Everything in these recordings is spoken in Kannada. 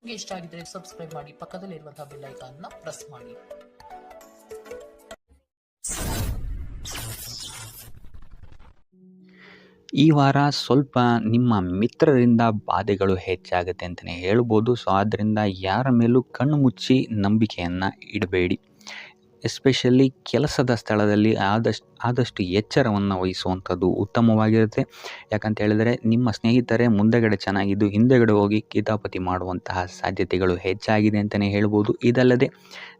ನಿಮಗೆ ಇಷ್ಟ ಆಗಿದ್ರೆ ಸಬ್ಸ್ಕ್ರೈಬ್ ಮಾಡಿ, ಪಕ್ಕದಲ್ಲಿರುವಂತಹ ಬೆಲ್ ಐಕಾನ್ನ ಪ್ರೆಸ್ ಮಾಡಿ. ಈ ವಾರ ಸ್ವಲ್ಪ ನಿಮ್ಮ ಮಿತ್ರರಿಂದ ಬಾಧೆಗಳು ಹೆಚ್ಚಾಗುತ್ತೆ ಅಂತಲೇ ಹೇಳ್ಬೋದು. ಸೊ ಆದ್ದರಿಂದ ಯಾರ ಮೇಲೂ ಕಣ್ಣು ಮುಚ್ಚಿ ನಂಬಿಕೆಯನ್ನು ಇಡಬೇಡಿ. ಎಸ್ಪೆಷಲಿ ಕೆಲಸದ ಸ್ಥಳದಲ್ಲಿ ಆದಷ್ಟು ಎಚ್ಚರವನ್ನು ವಹಿಸುವಂಥದ್ದು ಉತ್ತಮವಾಗಿರುತ್ತೆ. ಯಾಕಂತ ಹೇಳಿದರೆ ನಿಮ್ಮ ಸ್ನೇಹಿತರೇ ಮುಂದೆಗಡೆ ಚೆನ್ನಾಗಿದ್ದು ಹಿಂದೆಗಡೆ ಹೋಗಿ ಕಿತಾಪತಿ ಮಾಡುವಂತಹ ಸಾಧ್ಯತೆಗಳು ಹೆಚ್ಚಾಗಿದೆ ಅಂತಲೇ ಹೇಳ್ಬೋದು. ಇದಲ್ಲದೆ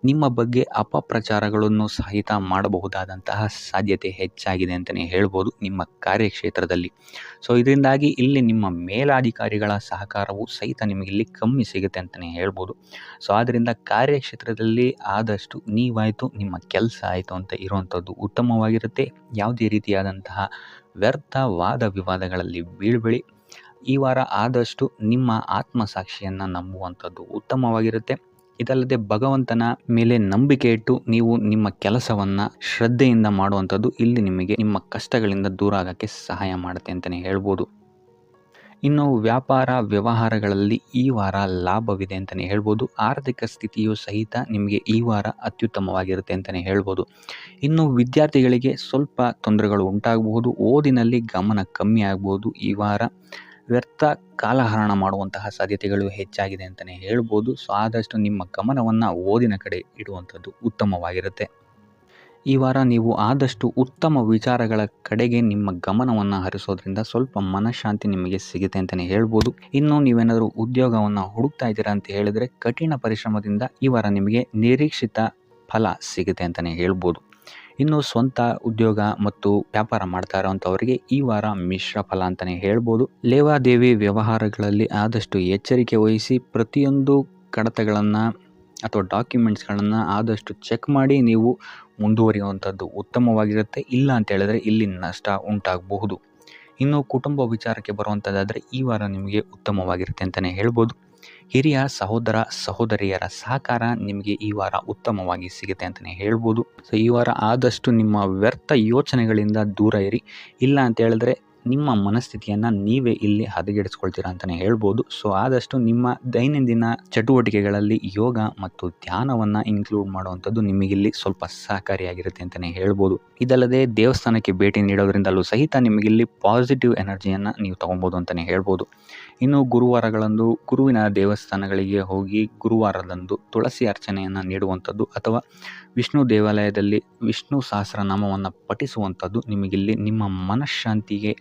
ನಿಮ್ಮ ಬಗ್ಗೆ ಅಪಪ್ರಚಾರಗಳನ್ನು ಸಹಿತ ಮಾಡಬಹುದಾದಂತಹ ಸಾಧ್ಯತೆ ಹೆಚ್ಚಾಗಿದೆ ಅಂತಲೇ ಹೇಳ್ಬೋದು ನಿಮ್ಮ ಕಾರ್ಯಕ್ಷೇತ್ರದಲ್ಲಿ. ಸೊ ಇದರಿಂದಾಗಿ ಇಲ್ಲಿ ನಿಮ್ಮ ಮೇಲಾಧಿಕಾರಿಗಳ ಸಹಕಾರವು ಸಹಿತ ನಿಮಗಿಲ್ಲಿ ಕಮ್ಮಿ ಸಿಗುತ್ತೆ ಅಂತಲೇ ಹೇಳ್ಬೋದು. ಸೊ ಆದ್ದರಿಂದ ಕಾರ್ಯಕ್ಷೇತ್ರದಲ್ಲಿ ಆದಷ್ಟು ನೀವಾಯಿತು ನಿಮ್ಮ ಕೆಲಸ ಆಯಿತು ಅಂತ ಇರುವಂಥದ್ದು ಉತ್ತಮವಾಗಿರುತ್ತೆ. ಯಾವುದೇ ರೀತಿಯಾದಂತಹ ವ್ಯರ್ಥ ವಾದ ವಿವಾದಗಳಲ್ಲಿ ಬೀಳ್ಬೇಡಿ. ಈ ವಾರ ಆದಷ್ಟು ನಿಮ್ಮ ಆತ್ಮಸಾಕ್ಷಿಯನ್ನು ನಂಬುವಂಥದ್ದು ಉತ್ತಮವಾಗಿರುತ್ತೆ. ಇದಲ್ಲದೆ ಭಗವಂತನ ಮೇಲೆ ನಂಬಿಕೆ ಇಟ್ಟು ನೀವು ನಿಮ್ಮ ಕೆಲಸವನ್ನು ಶ್ರದ್ಧೆಯಿಂದ ಮಾಡುವಂಥದ್ದು ಇಲ್ಲಿ ನಿಮಗೆ ನಿಮ್ಮ ಕಷ್ಟಗಳಿಂದ ದೂರ ಆಗೋಕ್ಕೆ ಸಹಾಯ ಮಾಡುತ್ತೆ ಅಂತಲೇ ಹೇಳ್ಬೋದು. ಇನ್ನು ವ್ಯಾಪಾರ ವ್ಯವಹಾರಗಳಲ್ಲಿ ಈ ವಾರ ಲಾಭವಿದೆ ಅಂತಲೇ ಹೇಳ್ಬೋದು. ಆರ್ಥಿಕ ಸ್ಥಿತಿಯು ಸಹಿತ ನಿಮಗೆ ಈ ವಾರ ಅತ್ಯುತ್ತಮವಾಗಿರುತ್ತೆ ಅಂತಲೇ ಹೇಳ್ಬೋದು. ಇನ್ನು ವಿದ್ಯಾರ್ಥಿಗಳಿಗೆ ಸ್ವಲ್ಪ ತೊಂದರೆಗಳು ಉಂಟಾಗಬಹುದು. ಓದಿನಲ್ಲಿ ಗಮನ ಕಮ್ಮಿ ಆಗ್ಬೋದು. ಈ ವಾರ ವ್ಯರ್ಥ ಕಾಲಹರಣ ಮಾಡುವಂತಹ ಸಾಧ್ಯತೆಗಳು ಹೆಚ್ಚಾಗಿದೆ ಅಂತಲೇ ಹೇಳ್ಬೋದು. ಸೊ ಆದಷ್ಟು ನಿಮ್ಮ ಗಮನವನ್ನು ಓದಿನ ಕಡೆ ಇಡುವಂಥದ್ದು ಉತ್ತಮವಾಗಿರುತ್ತೆ. ಈ ವಾರ ನೀವು ಆದಷ್ಟು ಉತ್ತಮ ವಿಚಾರಗಳ ಕಡೆಗೆ ನಿಮ್ಮ ಗಮನವನ್ನು ಹರಿಸೋದ್ರಿಂದ ಸ್ವಲ್ಪ ಮನಃಶಾಂತಿ ನಿಮಗೆ ಸಿಗುತ್ತೆ ಅಂತಲೇ ಹೇಳ್ಬೋದು. ಇನ್ನು ನೀವೇನಾದರೂ ಉದ್ಯೋಗವನ್ನು ಹುಡುಕ್ತಾ ಇದ್ದೀರಾ ಅಂತ ಹೇಳಿದರೆ ಕಠಿಣ ಪರಿಶ್ರಮದಿಂದ ಈ ವಾರ ನಿಮಗೆ ನಿರೀಕ್ಷಿತ ಫಲ ಸಿಗುತ್ತೆ ಅಂತಲೇ ಹೇಳ್ಬೋದು. ಇನ್ನು ಸ್ವಂತ ಉದ್ಯೋಗ ಮತ್ತು ವ್ಯಾಪಾರ ಮಾಡ್ತಾ ಇರೋವಂಥವರಿಗೆ ಈ ವಾರ ಮಿಶ್ರ ಫಲ ಅಂತಲೇ ಹೇಳ್ಬೋದು. ಲೇವಾದೇವಿ ವ್ಯವಹಾರಗಳಲ್ಲಿ ಆದಷ್ಟು ಎಚ್ಚರಿಕೆ ವಹಿಸಿ ಪ್ರತಿಯೊಂದು ಕಡತಗಳನ್ನು ಅಥವಾ ಡಾಕ್ಯುಮೆಂಟ್ಸ್ಗಳನ್ನು ಆದಷ್ಟು ಚೆಕ್ ಮಾಡಿ ನೀವು ಮುಂದುವರಿಯುವಂಥದ್ದು ಉತ್ತಮವಾಗಿರುತ್ತೆ. ಇಲ್ಲ ಅಂತ ಹೇಳಿದ್ರೆ ಇಲ್ಲಿ ನಷ್ಟ ಉಂಟಾಗಬಹುದು. ಇನ್ನು ಕುಟುಂಬ ವಿಚಾರಕ್ಕೆ ಬರುವಂಥದ್ದಾದರೆ ಈ ವಾರ ನಿಮಗೆ ಉತ್ತಮವಾಗಿರುತ್ತೆ ಅಂತಲೇ ಹೇಳ್ಬೋದು. ಹಿರಿಯ ಸಹೋದರ ಸಹೋದರಿಯರ ಸಹಕಾರ ನಿಮಗೆ ಈ ವಾರ ಉತ್ತಮವಾಗಿ ಸಿಗುತ್ತೆ ಅಂತಲೇ ಹೇಳ್ಬೋದು. ಸೊ ಈ ವಾರ ಆದಷ್ಟು ನಿಮ್ಮ ವ್ಯರ್ಥ ಯೋಚನೆಗಳಿಂದ ದೂರ ಇರಿ. ಇಲ್ಲ ಅಂತ ಹೇಳಿದ್ರೆ ನಿಮ್ಮ ಮನಸ್ಥಿತಿಯನ್ನು ನೀವೇ ಇಲ್ಲಿ ಹದಗೆಡಿಸ್ಕೊಳ್ತೀರಾ ಅಂತಲೇ ಹೇಳ್ಬೋದು. ಸೊ ಆದಷ್ಟು ನಿಮ್ಮ ದೈನಂದಿನ ಚಟುವಟಿಕೆಗಳಲ್ಲಿ ಯೋಗ ಮತ್ತು ಧ್ಯಾನವನ್ನು ಇನ್ಕ್ಲೂಡ್ ಮಾಡುವಂಥದ್ದು ನಿಮಗಿಲ್ಲಿ ಸ್ವಲ್ಪ ಸಹಕಾರಿಯಾಗಿರುತ್ತೆ ಅಂತಲೇ ಹೇಳ್ಬೋದು. ಇದಲ್ಲದೆ ದೇವಸ್ಥಾನಕ್ಕೆ ಭೇಟಿ ನೀಡೋದ್ರಿಂದಲೂ ಸಹಿತ ನಿಮಗಿಲ್ಲಿ ಪಾಸಿಟಿವ್ ಎನರ್ಜಿಯನ್ನು ನೀವು ತೊಗೊಬೋದು ಅಂತಲೇ ಹೇಳ್ಬೋದು. ಇನ್ನು ಗುರುವಾರಗಳಂದು ಗುರುವಿನ ದೇವಸ್ಥಾನಗಳಿಗೆ ಹೋಗಿ ಗುರುವಾರದಂದು ತುಳಸಿ ಅರ್ಚನೆಯನ್ನು ನೀಡುವಂಥದ್ದು ಅಥವಾ ವಿಷ್ಣು ದೇವಾಲಯದಲ್ಲಿ ವಿಷ್ಣು ಸಹಸ್ರನಾಮವನ್ನು ಪಠಿಸುವಂಥದ್ದು ನಿಮಗಿಲ್ಲಿ ನಿಮ್ಮ ಮನಃಶಾಂತಿಗೆ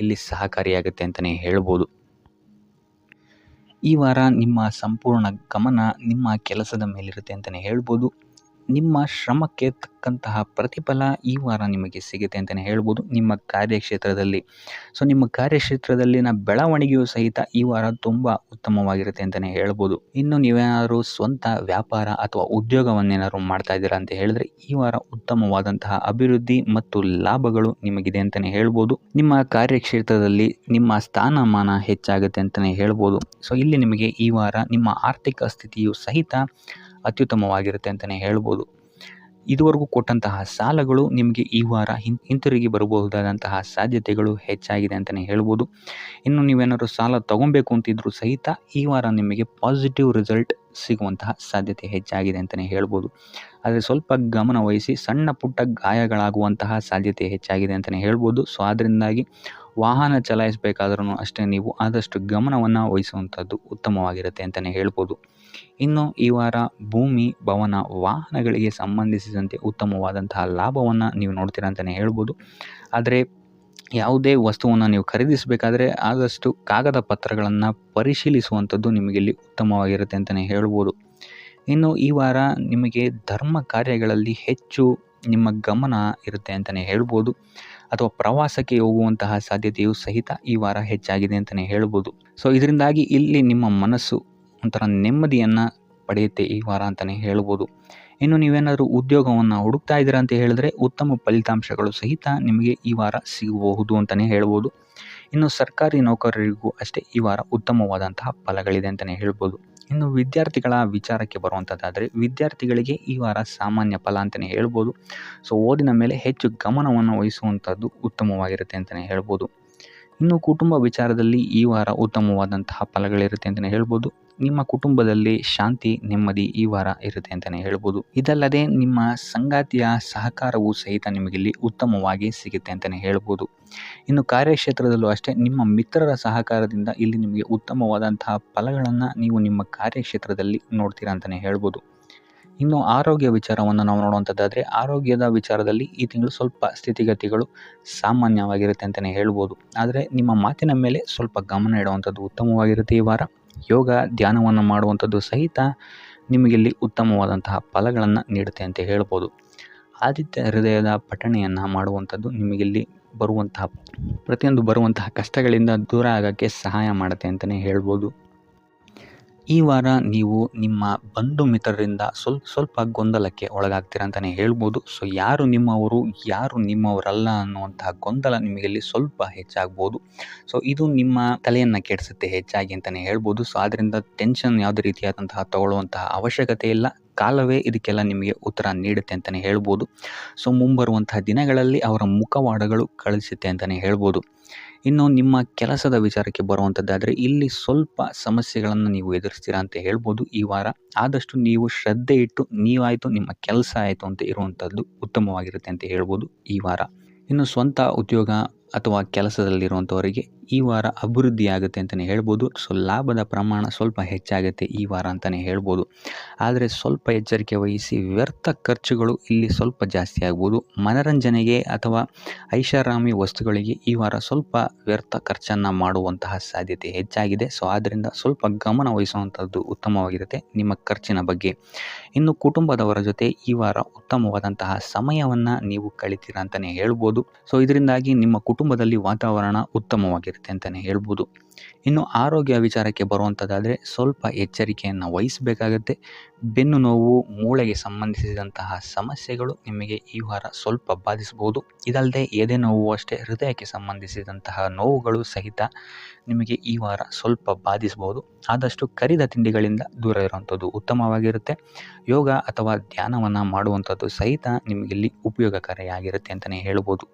ಇಲ್ಲಿ ಸಹಕಾರಿಯಾಗುತ್ತೆ ಅಂತಲೇ ಹೇಳ್ಬೋದು. ಈ ವಾರ ನಿಮ್ಮ ಸಂಪೂರ್ಣ ಗಮನ ನಿಮ್ಮ ಕೆಲಸದ ಮೇಲಿರುತ್ತೆ ಅಂತಲೇ ಹೇಳ್ಬೋದು. ನಿಮ್ಮ ಶ್ರಮಕ್ಕೆ ತಕ್ಕಂತಹ ಪ್ರತಿಫಲ ಈ ವಾರ ನಿಮಗೆ ಸಿಗುತ್ತೆ ಅಂತಲೇ ಹೇಳ್ಬೋದು ನಿಮ್ಮ ಕಾರ್ಯಕ್ಷೇತ್ರದಲ್ಲಿ. ಸೊ ನಿಮ್ಮ ಕಾರ್ಯಕ್ಷೇತ್ರದಲ್ಲಿನ ಬೆಳವಣಿಗೆಯೂ ಸಹಿತ ಈ ವಾರ ತುಂಬ ಉತ್ತಮವಾಗಿರುತ್ತೆ ಅಂತಲೇ ಹೇಳ್ಬೋದು. ಇನ್ನು ನೀವೇನಾದರೂ ಸ್ವಂತ ವ್ಯಾಪಾರ ಅಥವಾ ಉದ್ಯೋಗವನ್ನೇನಾದ್ರು ಮಾಡ್ತಾ ಇದ್ದೀರಾ ಅಂತ ಹೇಳಿದ್ರೆ ಈ ವಾರ ಉತ್ತಮವಾದಂತಹ ಅಭಿವೃದ್ಧಿ ಮತ್ತು ಲಾಭಗಳು ನಿಮಗಿದೆ ಅಂತಲೇ ಹೇಳ್ಬೋದು. ನಿಮ್ಮ ಕಾರ್ಯಕ್ಷೇತ್ರದಲ್ಲಿ ನಿಮ್ಮ ಸ್ಥಾನಮಾನ ಹೆಚ್ಚಾಗುತ್ತೆ ಅಂತಲೇ ಹೇಳ್ಬೋದು. ಸೊ ಇಲ್ಲಿ ನಿಮಗೆ ಈ ವಾರ ನಿಮ್ಮ ಆರ್ಥಿಕ ಸ್ಥಿತಿಯು ಸಹಿತ ಅತ್ಯುತ್ತಮವಾಗಿರುತ್ತೆ ಅಂತಲೇ ಹೇಳ್ಬೋದು. ಇದುವರೆಗೂ ಕೊಟ್ಟಂತಹ ಸಾಲಗಳು ನಿಮಗೆ ಈ ವಾರ ಹಿಂತಿರುಗಿ ಬರಬಹುದಾದಂತಹ ಸಾಧ್ಯತೆಗಳು ಹೆಚ್ಚಾಗಿದೆ ಅಂತಲೇ ಹೇಳ್ಬೋದು. ಇನ್ನು ನೀವೇನಾದರೂ ಸಾಲ ತೊಗೊಬೇಕು ಅಂತಿದ್ರೂ ಸಹಿತ ಈ ವಾರ ನಿಮಗೆ ಪಾಸಿಟಿವ್ ರಿಸಲ್ಟ್ ಸಿಗುವಂತಹ ಸಾಧ್ಯತೆ ಹೆಚ್ಚಾಗಿದೆ ಅಂತಲೇ ಹೇಳ್ಬೋದು. ಆದರೆ ಸ್ವಲ್ಪ ಗಮನ ವಹಿಸಿ ಸಣ್ಣ ಪುಟ್ಟ ಗಾಯಗಳಾಗುವಂತಹ ಸಾಧ್ಯತೆ ಹೆಚ್ಚಾಗಿದೆ ಅಂತಲೇ ಹೇಳ್ಬೋದು. ಸೊ ಅದರಿಂದಾಗಿ ವಾಹನ ಚಲಾಯಿಸಬೇಕಾದ್ರೂ ಅಷ್ಟೇ ನೀವು ಆದಷ್ಟು ಗಮನವನ್ನು ವಹಿಸುವಂಥದ್ದು ಉತ್ತಮವಾಗಿರುತ್ತೆ ಅಂತಲೇ ಹೇಳ್ಬೋದು. ಇನ್ನು ಈ ವಾರ ಭೂಮಿ ಭವನ ವಾಹನಗಳಿಗೆ ಸಂಬಂಧಿಸಿದಂತೆ ಉತ್ತಮವಾದಂತಹ ಲಾಭವನ್ನು ನೀವು ನೋಡ್ತೀರಾ ಅಂತಲೇ ಹೇಳ್ಬೋದು. ಆದರೆ ಯಾವುದೇ ವಸ್ತುವನ್ನು ನೀವು ಖರೀದಿಸಬೇಕಾದ್ರೆ ಆದಷ್ಟು ಕಾಗದ ಪತ್ರಗಳನ್ನು ಪರಿಶೀಲಿಸುವಂಥದ್ದು ನಿಮಗಿಲ್ಲಿ ಉತ್ತಮವಾಗಿರುತ್ತೆ ಅಂತಲೇ ಹೇಳ್ಬೋದು. ಇನ್ನು ಈ ವಾರ ನಿಮಗೆ ಧರ್ಮ ಕಾರ್ಯಗಳಲ್ಲಿ ಹೆಚ್ಚು ನಿಮ್ಮ ಗಮನ ಇರುತ್ತೆ ಅಂತಲೇ ಹೇಳ್ಬೋದು. ಅಥವಾ ಪ್ರವಾಸಕ್ಕೆ ಹೋಗುವಂತಹ ಸಾಧ್ಯತೆಯು ಸಹಿತ ಈ ವಾರ ಹೆಚ್ಚಾಗಿದೆ ಅಂತಲೇ ಹೇಳ್ಬೋದು. ಸೊ ಇದರಿಂದಾಗಿ ಇಲ್ಲಿ ನಿಮ್ಮ ಮನಸ್ಸು ಒಂಥರ ನೆಮ್ಮದಿಯನ್ನು ಪಡೆಯುತ್ತೆ ಈ ವಾರ ಅಂತಲೇ ಹೇಳ್ಬೋದು. ಇನ್ನು ನೀವೇನಾದರೂ ಉದ್ಯೋಗವನ್ನು ಹುಡುಕ್ತಾ ಇದ್ದೀರಾ ಅಂತ ಹೇಳಿದ್ರೆ ಉತ್ತಮ ಫಲಿತಾಂಶಗಳು ಸಹಿತ ನಿಮಗೆ ಈ ವಾರ ಸಿಗಬಹುದು ಅಂತಲೇ ಹೇಳ್ಬೋದು. ಇನ್ನು ಸರ್ಕಾರಿ ನೌಕರರಿಗೂ ಅಷ್ಟೇ ಈ ವಾರ ಉತ್ತಮವಾದಂತಹ ಫಲಗಳಿದೆ ಅಂತಲೇ ಹೇಳ್ಬೋದು. ಇನ್ನು ವಿದ್ಯಾರ್ಥಿಗಳ ವಿಚಾರಕ್ಕೆ ಬರುವಂಥದ್ದಾದರೆ ವಿದ್ಯಾರ್ಥಿಗಳಿಗೆ ಈ ವಾರ ಸಾಮಾನ್ಯ ಫಲ ಅಂತಲೇ ಹೇಳ್ಬೋದು. ಸೊ ಓದಿನ ಮೇಲೆ ಹೆಚ್ಚು ಗಮನವನ್ನು ವಹಿಸುವಂಥದ್ದು ಉತ್ತಮವಾಗಿರುತ್ತೆ ಅಂತಲೇ ಹೇಳ್ಬೋದು. ಇನ್ನು ಕುಟುಂಬ ವಿಚಾರದಲ್ಲಿ ಈ ವಾರ ಉತ್ತಮವಾದಂತಹ ಫಲಗಳಿರುತ್ತೆ ಅಂತಲೇ ಹೇಳ್ಬೋದು. ನಿಮ್ಮ ಕುಟುಂಬದಲ್ಲಿ ಶಾಂತಿ ನೆಮ್ಮದಿ ಈ ವಾರ ಇರುತ್ತೆ ಅಂತಲೇ ಹೇಳ್ಬೋದು. ಇದಲ್ಲದೆ ನಿಮ್ಮ ಸಂಗಾತಿಯ ಸಹಕಾರವೂ ಸಹಿತ ನಿಮಗಿಲ್ಲಿ ಉತ್ತಮವಾಗಿ ಸಿಗುತ್ತೆ ಅಂತಲೇ ಹೇಳ್ಬೋದು. ಇನ್ನು ಕಾರ್ಯಕ್ಷೇತ್ರದಲ್ಲೂ ಅಷ್ಟೇ ನಿಮ್ಮ ಮಿತ್ರರ ಸಹಕಾರದಿಂದ ಇಲ್ಲಿ ನಿಮಗೆ ಉತ್ತಮವಾದಂತಹ ಫಲಗಳನ್ನು ನೀವು ನಿಮ್ಮ ಕಾರ್ಯಕ್ಷೇತ್ರದಲ್ಲಿ ನೋಡ್ತೀರಾ ಅಂತಲೇ ಹೇಳ್ಬೋದು. ಇನ್ನು ಆರೋಗ್ಯ ವಿಚಾರವನ್ನು ನಾವು ನೋಡುವಂಥದ್ದಾದರೆ ಆರೋಗ್ಯದ ವಿಚಾರದಲ್ಲಿ ಈ ತಿಂಗಳು ಸ್ವಲ್ಪ ಸ್ಥಿತಿಗತಿಗಳು ಸಾಮಾನ್ಯವಾಗಿರುತ್ತೆ ಅಂತಲೇ ಹೇಳ್ಬೋದು. ಆದರೆ ನಿಮ್ಮ ಮಾತಿನ ಮೇಲೆ ಸ್ವಲ್ಪ ಗಮನ ಇಡುವಂಥದ್ದು ಉತ್ತಮವಾಗಿರುತ್ತೆ. ಈ ವಾರ ಯೋಗ ಧ್ಯಾನವನ್ನು ಮಾಡುವಂಥದ್ದು ಸಹಿತ ನಿಮಗಿಲ್ಲಿ ಉತ್ತಮವಾದಂತಹ ಫಲಗಳನ್ನು ನೀಡುತ್ತೆ ಅಂತ ಹೇಳ್ಬೋದು. ಆದಿತ್ಯ ಹೃದಯದ ಪಠಣೆಯನ್ನು ಮಾಡುವಂಥದ್ದು ನಿಮಗಿಲ್ಲಿ ಬರುವಂತಹ ಕಷ್ಟಗಳಿಂದ ದೂರ ಆಗೋಕ್ಕೆ ಸಹಾಯ ಮಾಡುತ್ತೆ ಅಂತಲೇ ಹೇಳ್ಬೋದು. ಈ ವಾರ ನೀವು ನಿಮ್ಮ ಬಂಧು ಮಿತ್ರರಿಂದ ಸ್ವಲ್ಪ ಗೊಂದಲಕ್ಕೆ ಒಳಗಾಗ್ತೀರ ಅಂತಲೇ ಹೇಳ್ಬೋದು. ಸೊ ಯಾರು ನಿಮ್ಮವರು ಯಾರು ನಿಮ್ಮವರಲ್ಲ ಅನ್ನುವಂತಹ ಗೊಂದಲ ನಿಮಗಿಲ್ಲಿ ಸ್ವಲ್ಪ ಹೆಚ್ಚಾಗ್ಬೋದು. ಸೊ ಇದು ನಿಮ್ಮ ತಲೆಯನ್ನು ಕೆಡಿಸುತ್ತೆ ಹೆಚ್ಚಾಗಿ ಅಂತಲೇ ಹೇಳ್ಬೋದು. ಸೊ ಆದ್ದರಿಂದ ಟೆನ್ಷನ್ ಯಾವುದೇ ರೀತಿಯಾದಂತಹ ತಗೊಳ್ಳುವಂತಹ ಅವಶ್ಯಕತೆ ಇಲ್ಲ. ಕಾಲವೇ ಇದಕ್ಕೆಲ್ಲ ನಿಮಗೆ ಉತ್ತರ ನೀಡುತ್ತೆ ಅಂತಲೇ ಹೇಳ್ಬೋದು. ಸೊ ಮುಂಬರುವಂತಹ ದಿನಗಳಲ್ಲಿ ಅವರ ಮುಖವಾಡಗಳು ಕಳಿಸುತ್ತೆ ಅಂತಲೇ ಹೇಳ್ಬೋದು. ಇನ್ನು ನಿಮ್ಮ ಕೆಲಸದ ವಿಚಾರಕ್ಕೆ ಬರುವಂಥದ್ದಾದರೆ ಇಲ್ಲಿ ಸ್ವಲ್ಪ ಸಮಸ್ಯೆಗಳನ್ನು ನೀವು ಎದುರಿಸ್ತೀರಾ ಅಂತ ಹೇಳ್ಬೋದು. ಈ ವಾರ ಆದಷ್ಟು ನೀವು ಶ್ರದ್ಧೆ ಇಟ್ಟು ನೀವಾಯಿತು ನಿಮ್ಮ ಕೆಲಸ ಆಯಿತು ಅಂತ ಇರುವಂಥದ್ದು ಉತ್ತಮವಾಗಿರುತ್ತೆ ಅಂತ ಹೇಳ್ಬೋದು ಈ ವಾರ. ಇನ್ನು ಸ್ವಂತ ಉದ್ಯೋಗ ಅಥವಾ ಕೆಲಸದಲ್ಲಿರುವಂಥವರಿಗೆ ಈ ವಾರ ಅಭಿವೃದ್ಧಿ ಆಗುತ್ತೆ ಅಂತಲೇ ಹೇಳ್ಬೋದು. ಸೊ ಲಾಭದ ಪ್ರಮಾಣ ಸ್ವಲ್ಪ ಹೆಚ್ಚಾಗುತ್ತೆ ಈ ವಾರ ಅಂತಲೇ ಹೇಳ್ಬೋದು. ಆದರೆ ಸ್ವಲ್ಪ ಎಚ್ಚರಿಕೆ ವಹಿಸಿ, ವ್ಯರ್ಥ ಖರ್ಚುಗಳು ಇಲ್ಲಿ ಸ್ವಲ್ಪ ಜಾಸ್ತಿ ಆಗ್ಬೋದು. ಮನರಂಜನೆಗೆ ಅಥವಾ ಐಷಾರಾಮಿ ವಸ್ತುಗಳಿಗೆ ಈ ವಾರ ಸ್ವಲ್ಪ ವ್ಯರ್ಥ ಖರ್ಚನ್ನು ಮಾಡುವಂತಹ ಸಾಧ್ಯತೆ ಹೆಚ್ಚಾಗಿದೆ. ಸೊ ಆದ್ದರಿಂದ ಸ್ವಲ್ಪ ಗಮನ ವಹಿಸುವಂಥದ್ದು ಉತ್ತಮವಾಗಿರುತ್ತೆ ನಿಮ್ಮ ಖರ್ಚಿನ ಬಗ್ಗೆ. ಇನ್ನು ಕುಟುಂಬದವರ ಜೊತೆ ಈ ವಾರ ಉತ್ತಮವಾದಂತಹ ಸಮಯವನ್ನು ನೀವು ಕಳಿತೀರಾ ಅಂತಲೇ ಹೇಳ್ಬೋದು. ಸೊ ಇದರಿಂದಾಗಿ ನಿಮ್ಮ ಕುಟುಂಬದಲ್ಲಿ ವಾತಾವರಣ ಉತ್ತಮವಾಗಿರುತ್ತೆ ಅಂತಲೇ ಹೇಳ್ಬೋದು. ಇನ್ನು ಆರೋಗ್ಯ ವಿಚಾರಕ್ಕೆ ಬರುವಂಥದ್ದಾದರೆ ಸ್ವಲ್ಪ ಎಚ್ಚರಿಕೆಯನ್ನು ವಹಿಸಬೇಕಾಗತ್ತೆ. ಬೆನ್ನು ನೋವು, ಮೂಳೆಗೆ ಸಂಬಂಧಿಸಿದಂತಹ ಸಮಸ್ಯೆಗಳು ನಿಮಗೆ ಈ ವಾರ ಸ್ವಲ್ಪ ಬಾಧಿಸಬಹುದು. ಇದಲ್ಲದೆ ಎದೆ ನೋವು ಅಷ್ಟೇ, ಹೃದಯಕ್ಕೆ ಸಂಬಂಧಿಸಿದಂತಹ ನೋವುಗಳು ಸಹಿತ ನಿಮಗೆ ಈ ವಾರ ಸ್ವಲ್ಪ ಬಾಧಿಸಬಹುದು. ಆದಷ್ಟು ಕರಿದ ತಿಂಡಿಗಳಿಂದ ದೂರ ಇರುವಂಥದ್ದು ಉತ್ತಮವಾಗಿರುತ್ತೆ. ಯೋಗ ಅಥವಾ ಧ್ಯಾನವನ್ನು ಮಾಡುವಂಥದ್ದು ಸಹಿತ ನಿಮಗಿಲ್ಲಿ ಉಪಯೋಗಕಾರಿಯಾಗಿರುತ್ತೆ ಅಂತಲೇ ಹೇಳ್ಬೋದು.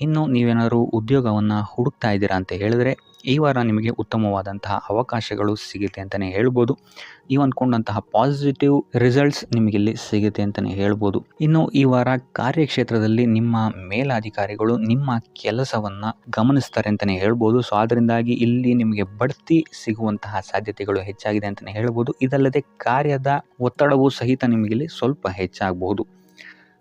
ಇನ್ನು ನೀವೇನಾದರೂ ಉದ್ಯೋಗವನ್ನು ಹುಡುಕ್ತಾ ಇದ್ದೀರಾ ಅಂತ ಹೇಳಿದ್ರೆ ಈ ವಾರ ನಿಮಗೆ ಉತ್ತಮವಾದಂತಹ ಅವಕಾಶಗಳು ಸಿಗುತ್ತೆ ಅಂತಲೇ ಹೇಳ್ಬೋದು. ನೀವು ಅಂದ್ಕೊಂಡಂತಹ ಪಾಸಿಟಿವ್ ರಿಸಲ್ಟ್ಸ್ ನಿಮಗಿಲ್ಲಿ ಸಿಗುತ್ತೆ ಅಂತಲೇ ಹೇಳ್ಬೋದು. ಇನ್ನು ಈ ವಾರ ಕಾರ್ಯಕ್ಷೇತ್ರದಲ್ಲಿ ನಿಮ್ಮ ಮೇಲಾಧಿಕಾರಿಗಳು ನಿಮ್ಮ ಕೆಲಸವನ್ನು ಗಮನಿಸ್ತಾರೆ ಅಂತಲೇ ಹೇಳ್ಬೋದು. ಸೊ ಅದರಿಂದಾಗಿ ಇಲ್ಲಿ ನಿಮಗೆ ಬಡ್ತಿ ಸಿಗುವಂತಹ ಸಾಧ್ಯತೆಗಳು ಹೆಚ್ಚಾಗಿದೆ ಅಂತಲೇ ಹೇಳ್ಬೋದು. ಇದಲ್ಲದೆ ಕಾರ್ಯದ ಒತ್ತಡವೂ ಸಹಿತ ನಿಮಗಿಲ್ಲಿ ಸ್ವಲ್ಪ ಹೆಚ್ಚಾಗಬಹುದು.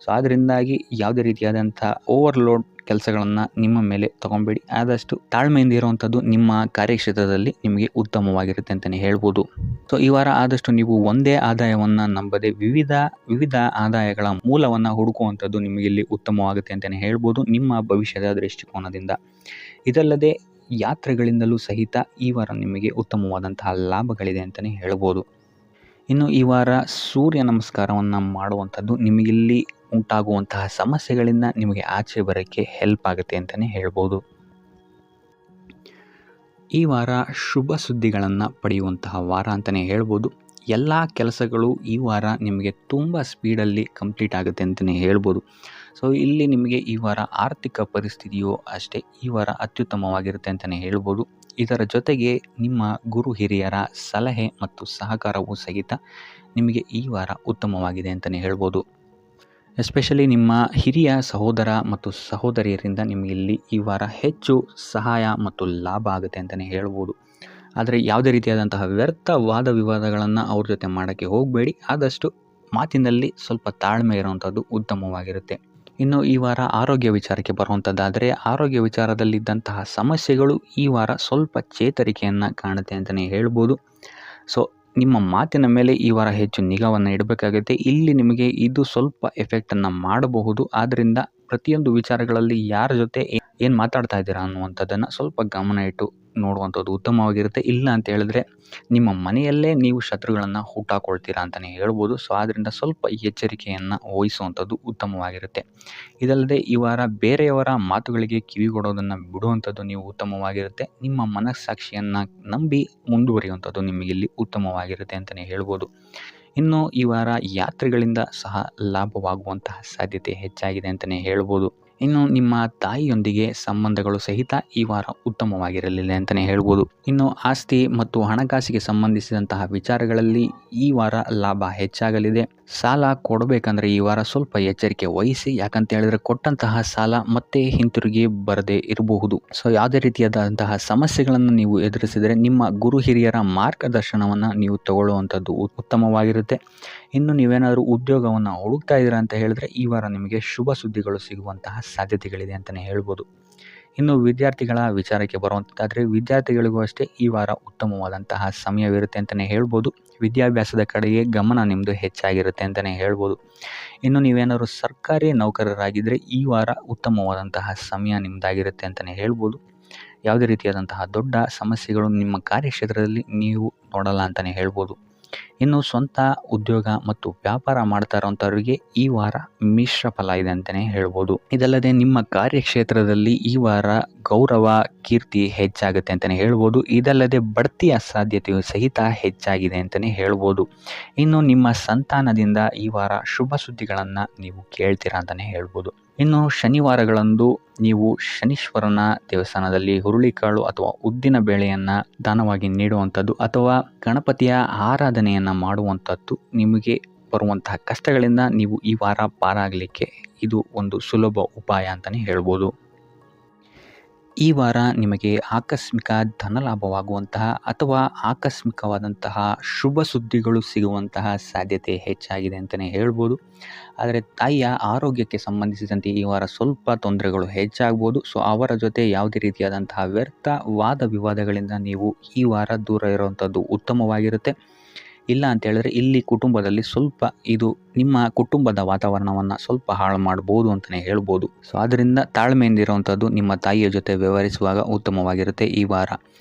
ಸೊ ಅದರಿಂದಾಗಿ ಯಾವುದೇ ರೀತಿಯಾದಂಥ ಓವರ್ಲೋಡ್ ಕೆಲಸಗಳನ್ನು ನಿಮ್ಮ ಮೇಲೆ ತಗೊಬೇಡಿ. ಆದಷ್ಟು ತಾಳ್ಮೆಯಿಂದ ಇರುವಂಥದ್ದು ನಿಮ್ಮ ಕಾರ್ಯಕ್ಷೇತ್ರದಲ್ಲಿ ನಿಮಗೆ ಉತ್ತಮವಾಗಿರುತ್ತೆ ಅಂತಲೇ ಹೇಳ್ಬೋದು. ಸೊ ಈ ವಾರ ಆದಷ್ಟು ನೀವು ಒಂದೇ ಆದಾಯವನ್ನು ನಂಬದೆ ವಿವಿಧ ಆದಾಯಗಳ ಮೂಲವನ್ನು ಹುಡುಕುವಂಥದ್ದು ನಿಮಗಿಲ್ಲಿ ಉತ್ತಮವಾಗುತ್ತೆ ಅಂತಲೇ ಹೇಳ್ಬೋದು ನಿಮ್ಮ ಭವಿಷ್ಯದ ದೃಷ್ಟಿಕೋನದಿಂದ. ಇದಲ್ಲದೆ ಯಾತ್ರೆಗಳಿಂದಲೂ ಸಹಿತ ಈ ವಾರ ನಿಮಗೆ ಉತ್ತಮವಾದಂತಹ ಲಾಭಗಳಿದೆ ಅಂತಲೇ ಹೇಳ್ಬೋದು. ಇನ್ನು ಈ ವಾರ ಸೂರ್ಯ ನಮಸ್ಕಾರವನ್ನು ಮಾಡುವಂಥದ್ದು ನಿಮಗಿಲ್ಲಿ ಉಂಟಾಗುವಂತಹ ಸಮಸ್ಯೆಗಳಿಂದ ನಿಮಗೆ ಆಚೆ ಬರೋಕ್ಕೆ ಹೆಲ್ಪ್ ಆಗುತ್ತೆ ಅಂತಲೇ ಹೇಳ್ಬೋದು. ಈ ವಾರ ಶುಭ ಸುದ್ದಿಗಳನ್ನು ಪಡೆಯುವಂತಹ ವಾರ ಅಂತಲೇ ಹೇಳ್ಬೋದು. ಎಲ್ಲ ಕೆಲಸಗಳು ಈ ವಾರ ನಿಮಗೆ ತುಂಬ ಸ್ಪೀಡಲ್ಲಿ ಕಂಪ್ಲೀಟ್ ಆಗುತ್ತೆ ಅಂತಲೇ ಹೇಳ್ಬೋದು. ಸೊ ಇಲ್ಲಿ ನಿಮಗೆ ಈ ವಾರ ಆರ್ಥಿಕ ಪರಿಸ್ಥಿತಿಯು ಅಷ್ಟೇ ಈ ವಾರ ಅತ್ಯುತ್ತಮವಾಗಿರುತ್ತೆ ಅಂತಲೇ ಹೇಳ್ಬೋದು. ಇದರ ಜೊತೆಗೆ ನಿಮ್ಮ ಗುರು ಹಿರಿಯರ ಸಲಹೆ ಮತ್ತು ಸಹಕಾರವೂ ಸಹಿತ ನಿಮಗೆ ಈ ವಾರ ಉತ್ತಮವಾಗಿದೆ ಅಂತಲೇ ಹೇಳ್ಬೋದು. ಎಸ್ಪೆಷಲಿ ನಿಮ್ಮ ಹಿರಿಯ ಸಹೋದರ ಮತ್ತು ಸಹೋದರಿಯರಿಂದ ನಿಮಗೆ ಇಲ್ಲಿ ಈ ವಾರ ಹೆಚ್ಚು ಸಹಾಯ ಮತ್ತು ಲಾಭ ಆಗುತ್ತೆ ಅಂತಲೇ ಹೇಳ್ಬೋದು. ಆದರೆ ಯಾವುದೇ ರೀತಿಯಾದಂತಹ ವ್ಯರ್ಥ ವಾದ ವಿವಾದಗಳನ್ನು ಅವ್ರ ಜೊತೆ ಮಾಡೋಕ್ಕೆ ಹೋಗಬೇಡಿ. ಆದಷ್ಟು ಮಾತಿನಲ್ಲಿ ಸ್ವಲ್ಪ ತಾಳ್ಮೆ ಇರುವಂಥದ್ದು ಉತ್ತಮವಾಗಿರುತ್ತೆ. ಇನ್ನು ಈ ವಾರ ಆರೋಗ್ಯ ವಿಚಾರಕ್ಕೆ ಬರುವಂಥದ್ದಾದರೆ ಆರೋಗ್ಯ ವಿಚಾರದಲ್ಲಿದ್ದಂತಹ ಸಮಸ್ಯೆಗಳು ಈ ವಾರ ಸ್ವಲ್ಪ ಚೇತರಿಕೆಯನ್ನು ಕಾಣುತ್ತೆ ಅಂತಲೇ ಹೇಳ್ಬೋದು. ಸೊ ನಿಮ್ಮ ಮಾತಿನ ಮೇಲೆ ಈ ವಾರ ಹೆಚ್ಚು ನಿಗಾವನ್ನು ಇಡಬೇಕಾಗುತ್ತೆ. ಇಲ್ಲಿ ನಿಮಗೆ ಇದು ಸ್ವಲ್ಪ ಎಫೆಕ್ಟನ್ನು ಮಾಡಬಹುದು. ಆದ್ದರಿಂದ ಪ್ರತಿಯೊಂದು ವಿಚಾರಗಳಲ್ಲಿ ಯಾರ ಜೊತೆ ಏನು ಮಾತಾಡ್ತಾ ಇದ್ದೀರಾ ಅನ್ನುವಂಥದ್ದನ್ನು ಸ್ವಲ್ಪ ಗಮನ ಇಟ್ಟು ನೋಡುವಂಥದ್ದು ಉತ್ತಮವಾಗಿರುತ್ತೆ. ಇಲ್ಲ ಅಂತ ಹೇಳಿದ್ರೆ ನಿಮ್ಮ ಮನೆಯಲ್ಲೇ ನೀವು ಶತ್ರುಗಳನ್ನು ಹುಟ್ಟಾಕೊಳ್ತೀರಾ ಅಂತಲೇ ಹೇಳ್ಬೋದು. ಸೊ ಆದ್ದರಿಂದ ಸ್ವಲ್ಪ ಎಚ್ಚರಿಕೆಯನ್ನು ವಹಿಸುವಂಥದ್ದು ಉತ್ತಮವಾಗಿರುತ್ತೆ. ಇದಲ್ಲದೆ ಈ ವಾರ ಬೇರೆಯವರ ಮಾತುಗಳಿಗೆ ಕಿವಿಗೊಡೋದನ್ನು ಬಿಡುವಂಥದ್ದು ನೀವು ಉತ್ತಮವಾಗಿರುತ್ತೆ. ನಿಮ್ಮ ಮನಸ್ಸಾಕ್ಷಿಯನ್ನು ನಂಬಿ ಮುಂದುವರಿಯುವಂಥದ್ದು ನಿಮಗಿಲ್ಲಿ ಉತ್ತಮವಾಗಿರುತ್ತೆ ಅಂತಲೇ ಹೇಳ್ಬೋದು. ಇನ್ನು ಈ ವಾರ ಯಾತ್ರೆಗಳಿಂದ ಸಹ ಲಾಭವಾಗುವಂತಹ ಸಾಧ್ಯತೆ ಹೆಚ್ಚಾಗಿದೆ ಅಂತಲೇ ಹೇಳ್ಬೋದು. ಇನ್ನು ನಿಮ್ಮ ತಾಯಿಯೊಂದಿಗೆ ಸಂಬಂಧಗಳು ಸಹಿತ ಈ ವಾರ ಉತ್ತಮವಾಗಿರಲಿಲ್ಲ ಅಂತಲೇ ಹೇಳ್ಬೋದು. ಇನ್ನು ಆಸ್ತಿ ಮತ್ತು ಹಣಕಾಸಿಗೆ ಸಂಬಂಧಿಸಿದಂತಹ ವಿಚಾರಗಳಲ್ಲಿ ಈ ವಾರ ಲಾಭ ಹೆಚ್ಚಾಗಲಿದೆ. ಸಾಲ ಕೊಡಬೇಕಂದ್ರೆ ಈ ವಾರ ಸ್ವಲ್ಪ ಎಚ್ಚರಿಕೆ ವಹಿಸಿ, ಯಾಕಂತ ಹೇಳಿದ್ರೆ ಕೊಟ್ಟಂತಹ ಸಾಲ ಮತ್ತೆ ಹಿಂತಿರುಗಿ ಬರದೇ ಇರಬಹುದು. ಸೊ ಯಾವುದೇ ರೀತಿಯಾದಂತಹ ಸಮಸ್ಯೆಗಳನ್ನು ನೀವು ಎದುರಿಸಿದರೆ ನಿಮ್ಮ ಗುರು ಹಿರಿಯರ ಮಾರ್ಗದರ್ಶನವನ್ನು ನೀವು ತಗೊಳ್ಳುವಂಥದ್ದು ಉತ್ತಮವಾಗಿರುತ್ತೆ. ಇನ್ನು ನೀವೇನಾದರೂ ಉದ್ಯೋಗವನ್ನು ಹುಡುಕ್ತಾ ಇದ್ದೀರಾ ಅಂತ ಹೇಳಿದ್ರೆ ಈ ವಾರ ನಿಮಗೆ ಶುಭ ಸುದ್ದಿಗಳು ಸಿಗುವಂತಹ ಸಾಧ್ಯತೆಗಳಿದೆ ಅಂತಲೇ ಹೇಳ್ಬೋದು. ಇನ್ನು ವಿದ್ಯಾರ್ಥಿಗಳ ವಿಚಾರಕ್ಕೆ ಬರುವಂಥದ್ದಾದರೆ ವಿದ್ಯಾರ್ಥಿಗಳಿಗೂ ಅಷ್ಟೇ ಈ ವಾರ ಉತ್ತಮವಾದಂತಹ ಸಮಯವಿರುತ್ತೆ ಅಂತಲೇ ಹೇಳ್ಬೋದು. ವಿದ್ಯಾಭ್ಯಾಸದ ಕಡೆಗೆ ಗಮನ ನಿಮ್ಮದು ಹೆಚ್ಚಾಗಿರುತ್ತೆ ಅಂತಲೇ ಹೇಳ್ಬೋದು. ಇನ್ನು ನೀವೇನಾದರೂ ಸರ್ಕಾರಿ ನೌಕರರಾಗಿದ್ದರೆ ಈ ವಾರ ಉತ್ತಮವಾದಂತಹ ಸಮಯ ನಿಮ್ಮದಾಗಿರುತ್ತೆ ಅಂತಲೇ ಹೇಳ್ಬೋದು. ಯಾವುದೇ ರೀತಿಯಾದಂತಹ ದೊಡ್ಡ ಸಮಸ್ಯೆಗಳು ನಿಮ್ಮ ಕಾರ್ಯಕ್ಷೇತ್ರದಲ್ಲಿ ನೀವು ನೋಡಲ್ಲ ಅಂತಲೇ ಹೇಳ್ಬೋದು. ಇನ್ನು ಸ್ವಂತ ಉದ್ಯೋಗ ಮತ್ತು ವ್ಯಾಪಾರ ಮಾಡ್ತಾ ಇರೋಂಥವ್ರಿಗೆ ಈ ವಾರ ಮಿಶ್ರ ಫಲ ಇದೆ ಅಂತಲೇ ಹೇಳ್ಬೋದು. ಇದಲ್ಲದೆ ನಿಮ್ಮ ಕಾರ್ಯಕ್ಷೇತ್ರದಲ್ಲಿ ಈ ವಾರ ಗೌರವ ಕೀರ್ತಿ ಹೆಚ್ಚಾಗುತ್ತೆ ಅಂತಲೇ ಹೇಳ್ಬೋದು. ಇದಲ್ಲದೆ ಬಡ್ತಿಯ ಸಾಧ್ಯತೆಯು ಸಹಿತ ಹೆಚ್ಚಾಗಿದೆ ಅಂತಲೇ ಹೇಳ್ಬೋದು. ಇನ್ನು ನಿಮ್ಮ ಸಂತಾನದಿಂದ ಈ ವಾರ ಶುಭ ಸುದ್ದಿಗಳನ್ನು ನೀವು ಕೇಳ್ತೀರಾ ಅಂತಲೇ ಹೇಳ್ಬೋದು. ಇನ್ನು ಶನಿವಾರಗಳಂದು ನೀವು ಶನೀಶ್ವರನ ದೇವಸ್ಥಾನದಲ್ಲಿ ಹುರುಳಿಕಾಳು ಅಥವಾ ಉದ್ದಿನ ಬೇಳೆಯನ್ನು ದಾನವಾಗಿ ನೀಡುವಂಥದ್ದು ಅಥವಾ ಗಣಪತಿಯ ಆರಾಧನೆಯನ್ನು ಮಾಡುವಂಥದ್ದು ನಿಮಗೆ ಬರುವಂತಹ ಕಷ್ಟಗಳಿಂದ ನೀವು ಈ ವಾರ ಪಾರಾಗಲಿಕ್ಕೆ ಇದು ಒಂದು ಸುಲಭ ಉಪಾಯ ಅಂತಲೇ ಹೇಳ್ಬೋದು. ಈ ವಾರ ನಿಮಗೆ ಆಕಸ್ಮಿಕ ಧನಲಾಭವಾಗುವಂತಹ ಅಥವಾ ಆಕಸ್ಮಿಕವಾದಂತಹ ಶುಭ ಸುದ್ದಿಗಳು ಸಿಗುವಂತಹ ಸಾಧ್ಯತೆ ಹೆಚ್ಚಾಗಿದೆ ಅಂತಲೇ ಹೇಳ್ಬೋದು. ಆದರೆ ತಾಯಿಯ ಆರೋಗ್ಯಕ್ಕೆ ಸಂಬಂಧಿಸಿದಂತೆ ಈ ವಾರ ಸ್ವಲ್ಪ ತೊಂದರೆಗಳು ಹೆಚ್ಚಾಗ್ಬೋದು. ಸೊ ಅವರ ಜೊತೆ ಯಾವುದೇ ರೀತಿಯಾದಂತಹ ವ್ಯರ್ಥ ವಾದ ವಿವಾದಗಳಿಂದ ನೀವು ಈ ವಾರ ದೂರ ಇರುವಂಥದ್ದು ಉತ್ತಮವಾಗಿರುತ್ತೆ. ಇಲ್ಲ ಅಂತ ಹೇಳಿದ್ರೆ ಇಲ್ಲಿ ಕುಟುಂಬದಲ್ಲಿ ಸ್ವಲ್ಪ ಇದು ನಿಮ್ಮ ಕುಟುಂಬದ ವಾತಾವರಣವನ್ನು ಸ್ವಲ್ಪ ಹಾಳು ಮಾಡ್ಬೋದು ಅಂತಲೇ ಹೇಳ್ಬೋದು. ಸೊ ಆದ್ದರಿಂದ ತಾಳ್ಮೆಯಿಂದ ಇರುವಂಥದ್ದು ನಿಮ್ಮ ತಾಯಿಯ ಜೊತೆ ವ್ಯವಹರಿಸುವಾಗ ಉತ್ತಮವಾಗಿರುತ್ತೆ ಈ ವಾರ.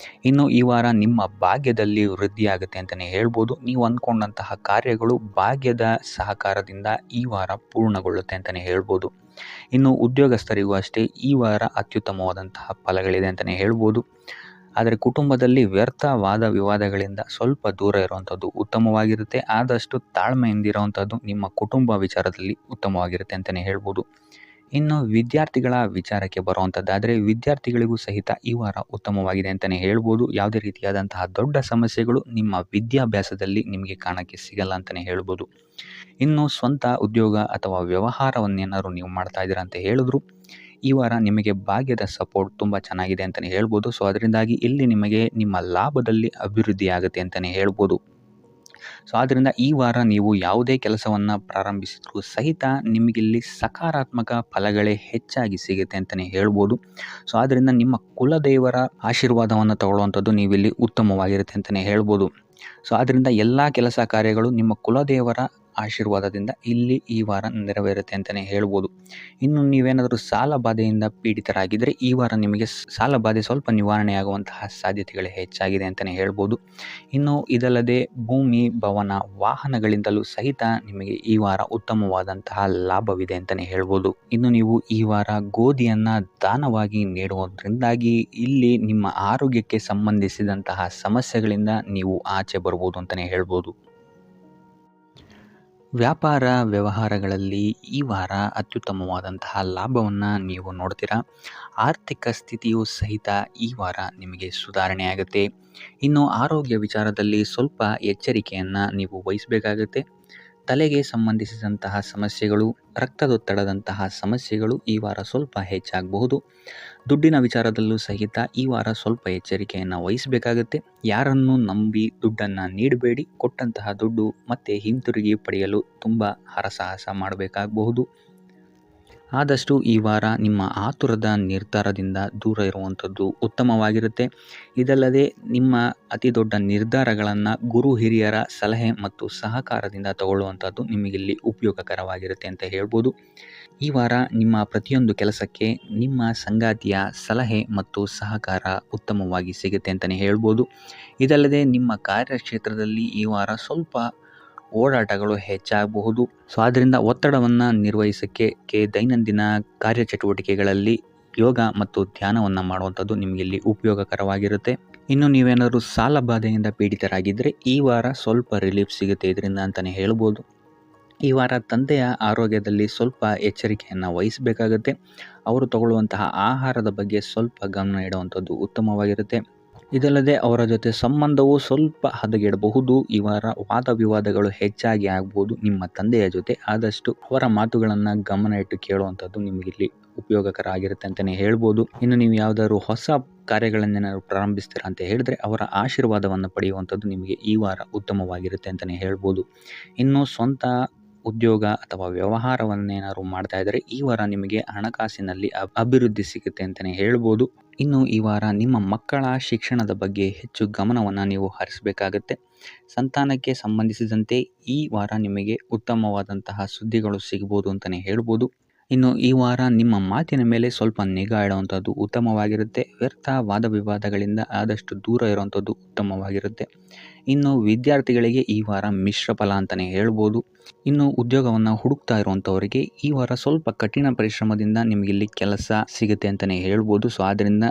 ಇನ್ನು ಈ ವಾರ ನಿಮ್ಮ ಭಾಗ್ಯದಲ್ಲಿ ವೃದ್ಧಿಯಾಗುತ್ತೆ ಅಂತಲೇ ಹೇಳ್ಬೋದು. ನೀವು ಅಂದ್ಕೊಂಡಂತಹ ಕಾರ್ಯಗಳು ಭಾಗ್ಯದ ಸಹಕಾರದಿಂದ ಈ ವಾರ ಪೂರ್ಣಗೊಳ್ಳುತ್ತೆ ಅಂತಲೇ ಹೇಳ್ಬೋದು. ಇನ್ನು ಉದ್ಯೋಗಸ್ಥರಿಗೂ ಅಷ್ಟೇ ಈ ವಾರ ಅತ್ಯುತ್ತಮವಾದಂತಹ ಫಲಗಳಿದೆ ಅಂತಲೇ ಹೇಳ್ಬೋದು. ಆದರೆ ಕುಟುಂಬದಲ್ಲಿ ವ್ಯರ್ಥ ವಾದ ವಿವಾದಗಳಿಂದ ಸ್ವಲ್ಪ ದೂರ ಇರುವಂಥದ್ದು ಉತ್ತಮವಾಗಿರುತ್ತೆ. ಆದಷ್ಟು ತಾಳ್ಮೆಯಿಂದಿರುವಂಥದ್ದು ನಿಮ್ಮ ಕುಟುಂಬ ವಿಚಾರದಲ್ಲಿ ಉತ್ತಮವಾಗಿರುತ್ತೆ ಅಂತಲೇ ಹೇಳ್ಬೋದು. ಇನ್ನು ವಿದ್ಯಾರ್ಥಿಗಳ ವಿಚಾರಕ್ಕೆ ಬರುವಂಥದ್ದಾದರೆ ವಿದ್ಯಾರ್ಥಿಗಳಿಗೂ ಸಹಿತ ಈ ವಾರ ಉತ್ತಮವಾಗಿದೆ ಅಂತಲೇ ಹೇಳ್ಬೋದು. ಯಾವುದೇ ರೀತಿಯಾದಂತಹ ದೊಡ್ಡ ಸಮಸ್ಯೆಗಳು ನಿಮ್ಮ ವಿದ್ಯಾಭ್ಯಾಸದಲ್ಲಿ ನಿಮಗೆ ಕಾಣಕ್ಕೆ ಸಿಗಲ್ಲ ಅಂತಲೇ ಹೇಳ್ಬೋದು. ಇನ್ನು ಸ್ವಂತ ಉದ್ಯೋಗ ಅಥವಾ ವ್ಯವಹಾರವನ್ನೇನಾದ್ರು ನೀವು ಮಾಡ್ತಾ ಇದ್ದೀರಾ ಅಂತ ಹೇಳಿದ್ರು ಈ ವಾರ ನಿಮಗೆ ಭಾಗ್ಯದ ಸಪೋರ್ಟ್ ತುಂಬ ಚೆನ್ನಾಗಿದೆ ಅಂತಲೇ ಹೇಳ್ಬೋದು. ಸೊ ಅದರಿಂದಾಗಿ ಇಲ್ಲಿ ನಿಮಗೆ ನಿಮ್ಮ ಲಾಭದಲ್ಲಿ ಅಭಿವೃದ್ಧಿ ಆಗುತ್ತೆ ಅಂತಲೇ ಹೇಳ್ಬೋದು. ಸೊ ಆದ್ದರಿಂದ ಈ ವಾರ ನೀವು ಯಾವುದೇ ಕೆಲಸವನ್ನು ಪ್ರಾರಂಭಿಸಿದ್ರೂ ಸಹಿತ ನಿಮಗಿಲ್ಲಿ ಸಕಾರಾತ್ಮಕ ಫಲಗಳೇ ಹೆಚ್ಚಾಗಿ ಸಿಗುತ್ತೆ ಅಂತಲೇ ಹೇಳ್ಬೋದು. ಸೊ ಆದ್ದರಿಂದ ನಿಮ್ಮ ಕುಲದೇವರ ಆಶೀರ್ವಾದವನ್ನು ತಗೊಳ್ಳುವಂಥದ್ದು ನೀವಿಲ್ಲಿ ಉತ್ತಮವಾಗಿರುತ್ತೆ ಅಂತಲೇ ಹೇಳ್ಬೋದು. ಸೊ ಆದ್ದರಿಂದ ಎಲ್ಲ ಕೆಲಸ ಕಾರ್ಯಗಳು ನಿಮ್ಮ ಕುಲದೇವರ ಆಶೀರ್ವಾದದಿಂದ ಇಲ್ಲಿ ಈ ವಾರ ನೆರವೇರುತ್ತೆ ಅಂತಲೇ ಹೇಳ್ಬೋದು. ಇನ್ನು ನೀವೇನಾದರೂ ಸಾಲ ಬಾಧೆಯಿಂದ ಪೀಡಿತರಾಗಿದ್ದರೆ ಈ ವಾರ ನಿಮಗೆ ಸಾಲ ಬಾಧೆ ಸ್ವಲ್ಪ ನಿವಾರಣೆಯಾಗುವಂತಹ ಸಾಧ್ಯತೆಗಳು ಹೆಚ್ಚಾಗಿದೆ ಅಂತಲೇ ಹೇಳ್ಬೋದು. ಇನ್ನು ಇದಲ್ಲದೆ ಭೂಮಿ ಭವನ ವಾಹನಗಳಿಂದಲೂ ಸಹಿತ ನಿಮಗೆ ಈ ವಾರ ಉತ್ತಮವಾದಂತಹ ಲಾಭವಿದೆ ಅಂತಲೇ ಹೇಳ್ಬೋದು. ಇನ್ನು ನೀವು ಈ ವಾರ ಗೋಧಿಯನ್ನು ದಾನವಾಗಿ ನೀಡುವುದರಿಂದಾಗಿ ಇಲ್ಲಿ ನಿಮ್ಮ ಆರೋಗ್ಯಕ್ಕೆ ಸಂಬಂಧಿಸಿದಂತಹ ಸಮಸ್ಯೆಗಳಿಂದ ನೀವು ಆಚೆ ಬರ್ಬೋದು ಅಂತಲೇ ಹೇಳ್ಬೋದು. ವ್ಯಾಪಾರ ವ್ಯವಹಾರಗಳಲ್ಲಿ ಈ ವಾರ ಅತ್ಯುತ್ತಮವಾದಂತಹ ಲಾಭವನ್ನು ನೀವು ನೋಡ್ತೀರಾ. ಆರ್ಥಿಕ ಸ್ಥಿತಿಯು ಸಹಿತ ಈ ವಾರ ನಿಮಗೆ ಸುಧಾರಣೆಯಾಗುತ್ತೆ. ಇನ್ನು ಆರೋಗ್ಯ ವಿಚಾರದಲ್ಲಿ ಸ್ವಲ್ಪ ಎಚ್ಚರಿಕೆಯನ್ನು ನೀವು ವಹಿಸಬೇಕಾಗುತ್ತೆ. ತಲೆಗೆ ಸಂಬಂಧಿಸಿದಂತಹ ಸಮಸ್ಯೆಗಳು, ರಕ್ತದೊತ್ತಡದಂತಹ ಸಮಸ್ಯೆಗಳು ಈ ವಾರ ಸ್ವಲ್ಪ ಹೆಚ್ಚಾಗಬಹುದು. ದುಡ್ಡಿನ ವಿಚಾರದಲ್ಲೂ ಸಹಿತ ಈ ವಾರ ಸ್ವಲ್ಪ ಎಚ್ಚರಿಕೆಯನ್ನು ವಹಿಸಬೇಕಾಗುತ್ತೆ. ಯಾರನ್ನು ನಂಬಿ ದುಡ್ಡನ್ನು ನೀಡಬೇಡಿ. ಕೊಟ್ಟಂತಹ ದುಡ್ಡು ಮತ್ತೆ ಹಿಂತಿರುಗಿ ಪಡೆಯಲು ತುಂಬ ಹರಸಾಹಸ ಮಾಡಬೇಕಾಗಬಹುದು. ಆದಷ್ಟು ಈ ವಾರ ನಿಮ್ಮ ಆತುರದ ನಿರ್ಧಾರದಿಂದ ದೂರ ಇರುವಂಥದ್ದು ಉತ್ತಮವಾಗಿರುತ್ತೆ. ಇದಲ್ಲದೆ ನಿಮ್ಮ ಅತಿ ದೊಡ್ಡ ನಿರ್ಧಾರಗಳನ್ನು ಗುರು ಹಿರಿಯರ ಸಲಹೆ ಮತ್ತು ಸಹಕಾರದಿಂದ ತಗೊಳ್ಳುವಂಥದ್ದು ನಿಮಗಿಲ್ಲಿ ಉಪಯೋಗಕರವಾಗಿರುತ್ತೆ ಅಂತ ಹೇಳ್ಬೋದು. ಈ ವಾರ ನಿಮ್ಮ ಪ್ರತಿಯೊಂದು ಕೆಲಸಕ್ಕೆ ನಿಮ್ಮ ಸಂಗಾತಿಯ ಸಲಹೆ ಮತ್ತು ಸಹಕಾರ ಉತ್ತಮವಾಗಿ ಸಿಗುತ್ತೆ ಅಂತಲೇ ಹೇಳ್ಬೋದು. ಇದಲ್ಲದೆ ನಿಮ್ಮ ಕಾರ್ಯಕ್ಷೇತ್ರದಲ್ಲಿ ಈ ವಾರ ಸ್ವಲ್ಪ ಓಡಾಟಗಳು ಹೆಚ್ಚಾಗಬಹುದು. ಸೊ ಆದ್ದರಿಂದ ಒತ್ತಡವನ್ನು ನಿರ್ವಹಿಸೋಕ್ಕೆ ದೈನಂದಿನ ಕಾರ್ಯಚಟುವಟಿಕೆಗಳಲ್ಲಿ ಯೋಗ ಮತ್ತು ಧ್ಯಾನವನ್ನು ಮಾಡುವಂಥದ್ದು ನಿಮಗಿಲ್ಲಿ ಉಪಯೋಗಕರವಾಗಿರುತ್ತೆ. ಇನ್ನು ನೀವೇನಾದರೂ ಸಾಲ ಬಾಧೆಯಿಂದ ಪೀಡಿತರಾಗಿದ್ದರೆ ಈ ವಾರ ಸ್ವಲ್ಪ ರಿಲೀಫ್ ಸಿಗುತ್ತೆ ಇದರಿಂದ ಅಂತಲೇ ಹೇಳ್ಬೋದು. ಈ ವಾರ ತಂದೆಯ ಆರೋಗ್ಯದಲ್ಲಿ ಸ್ವಲ್ಪ ಎಚ್ಚರಿಕೆಯನ್ನು ವಹಿಸಬೇಕಾಗುತ್ತೆ. ಅವರು ತಗೊಳ್ಳುವಂತಹ ಆಹಾರದ ಬಗ್ಗೆ ಸ್ವಲ್ಪ ಗಮನ ಇಡುವಂಥದ್ದು ಉತ್ತಮವಾಗಿರುತ್ತೆ. ಇದಲ್ಲದೆ ಅವರ ಜೊತೆ ಸಂಬಂಧವು ಸ್ವಲ್ಪ ಹದಗೆಡಬಹುದು. ಈ ವಾರ ವಾದ ವಿವಾದಗಳು ಹೆಚ್ಚಾಗಿ ಆಗ್ಬೋದು ನಿಮ್ಮ ತಂದೆಯ ಜೊತೆ. ಆದಷ್ಟು ಅವರ ಮಾತುಗಳನ್ನು ಗಮನ ಇಟ್ಟು ಕೇಳುವಂಥದ್ದು ನಿಮಗಿಲ್ಲಿ ಉಪಯೋಗಕರ ಆಗಿರುತ್ತೆ ಅಂತಲೇ ಹೇಳ್ಬೋದು. ಇನ್ನು ನೀವು ಯಾವುದಾದ್ರು ಹೊಸ ಕಾರ್ಯಗಳನ್ನೇನಾದ್ರು ಪ್ರಾರಂಭಿಸ್ತೀರಾ ಅಂತ ಹೇಳಿದ್ರೆ ಅವರ ಆಶೀರ್ವಾದವನ್ನು ಪಡೆಯುವಂಥದ್ದು ನಿಮಗೆ ಈ ವಾರ ಉತ್ತಮವಾಗಿರುತ್ತೆ ಅಂತಲೇ ಹೇಳ್ಬೋದು. ಇನ್ನು ಸ್ವಂತ ಉದ್ಯೋಗ ಅಥವಾ ವ್ಯವಹಾರವನ್ನೇನಾದ್ರು ಮಾಡ್ತಾ ಇದ್ದರೆ ಈ ವಾರ ನಿಮಗೆ ಹಣಕಾಸಿನಲ್ಲಿ ಅಭಿವೃದ್ಧಿ ಸಿಗುತ್ತೆ ಅಂತಲೇ ಹೇಳ್ಬೋದು. ಇನ್ನು ಈ ವಾರ ನಿಮ್ಮ ಮಕ್ಕಳ ಶಿಕ್ಷಣದ ಬಗ್ಗೆ ಹೆಚ್ಚು ಗಮನವನ್ನು ನೀವು ಹರಿಸಬೇಕಾಗತ್ತೆ. ಸಂತಾನಕ್ಕೆ ಸಂಬಂಧಿಸಿದಂತೆ ಈ ವಾರ ನಿಮಗೆ ಉತ್ತಮವಾದಂತಹ ಸುದ್ದಿಗಳು ಸಿಗ್ಬೋದು ಅಂತಲೇ ಹೇಳ್ಬೋದು. ಇನ್ನು ಈ ವಾರ ನಿಮ್ಮ ಮಾತಿನ ಮೇಲೆ ಸ್ವಲ್ಪ ನಿಗಾ ಇಡುವಂಥದ್ದು ಉತ್ತಮವಾಗಿರುತ್ತೆ. ವ್ಯರ್ಥ ವಾದ ವಿವಾದಗಳಿಂದ ಆದಷ್ಟು ದೂರ ಇರುವಂಥದ್ದು ಉತ್ತಮವಾಗಿರುತ್ತೆ. ಇನ್ನು ವಿದ್ಯಾರ್ಥಿಗಳಿಗೆ ಈ ವಾರ ಮಿಶ್ರ ಫಲ ಅಂತಲೇ ಹೇಳ್ಬೋದು. ಇನ್ನು ಉದ್ಯೋಗವನ್ನು ಹುಡುಕ್ತಾ ಇರುವಂಥವರಿಗೆ ಈ ವಾರ ಸ್ವಲ್ಪ ಕಠಿಣ ಪರಿಶ್ರಮದಿಂದ ನಿಮಗಿಲ್ಲಿ ಕೆಲಸ ಸಿಗುತ್ತೆ ಅಂತಲೇ ಹೇಳ್ಬೋದು. ಸೊ ಆದ್ದರಿಂದ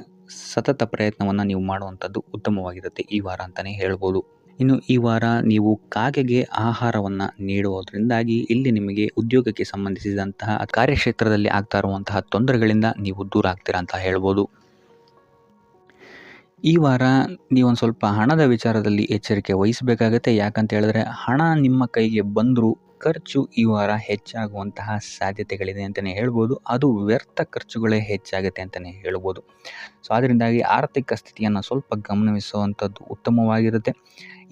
ಸತತ ಪ್ರಯತ್ನವನ್ನು ನೀವು ಮಾಡುವಂಥದ್ದು ಉತ್ತಮವಾಗಿರುತ್ತೆ ಈ ವಾರ ಅಂತಲೇ ಹೇಳ್ಬೋದು. ಇನ್ನು ಈ ವಾರ ನೀವು ಕಾಗೆಗೆ ಆಹಾರವನ್ನು ನೀಡುವುದರಿಂದಾಗಿ ಇಲ್ಲಿ ನಿಮಗೆ ಉದ್ಯೋಗಕ್ಕೆ ಸಂಬಂಧಿಸಿದಂತಹ ಕಾರ್ಯಕ್ಷೇತ್ರದಲ್ಲಿ ಆಗ್ತಾ ಇರುವಂತಹ ತೊಂದರೆಗಳಿಂದ ನೀವು ದೂರ ಆಗ್ತೀರಾ ಅಂತ ಹೇಳ್ಬೋದು. ಈ ವಾರ ನೀವೊಂದು ಸ್ವಲ್ಪ ಹಣದ ವಿಚಾರದಲ್ಲಿ ಎಚ್ಚರಿಕೆ ವಹಿಸಬೇಕಾಗತ್ತೆ. ಯಾಕಂತ ಹೇಳಿದ್ರೆ ಹಣ ನಿಮ್ಮ ಕೈಗೆ ಬಂದರೂ ಖರ್ಚು ಈ ವಾರ ಹೆಚ್ಚಾಗುವಂತಹ ಸಾಧ್ಯತೆಗಳಿದೆ ಅಂತಲೇ ಹೇಳ್ಬೋದು. ಅದು ವ್ಯರ್ಥ ಖರ್ಚುಗಳೇ ಹೆಚ್ಚಾಗುತ್ತೆ ಅಂತಲೇ ಹೇಳ್ಬೋದು. ಸೊ ಅದರಿಂದಾಗಿ ಆರ್ಥಿಕ ಸ್ಥಿತಿಯನ್ನು ಸ್ವಲ್ಪ ಗಮನಿಸುವಂಥದ್ದು ಉತ್ತಮವಾಗಿರುತ್ತೆ.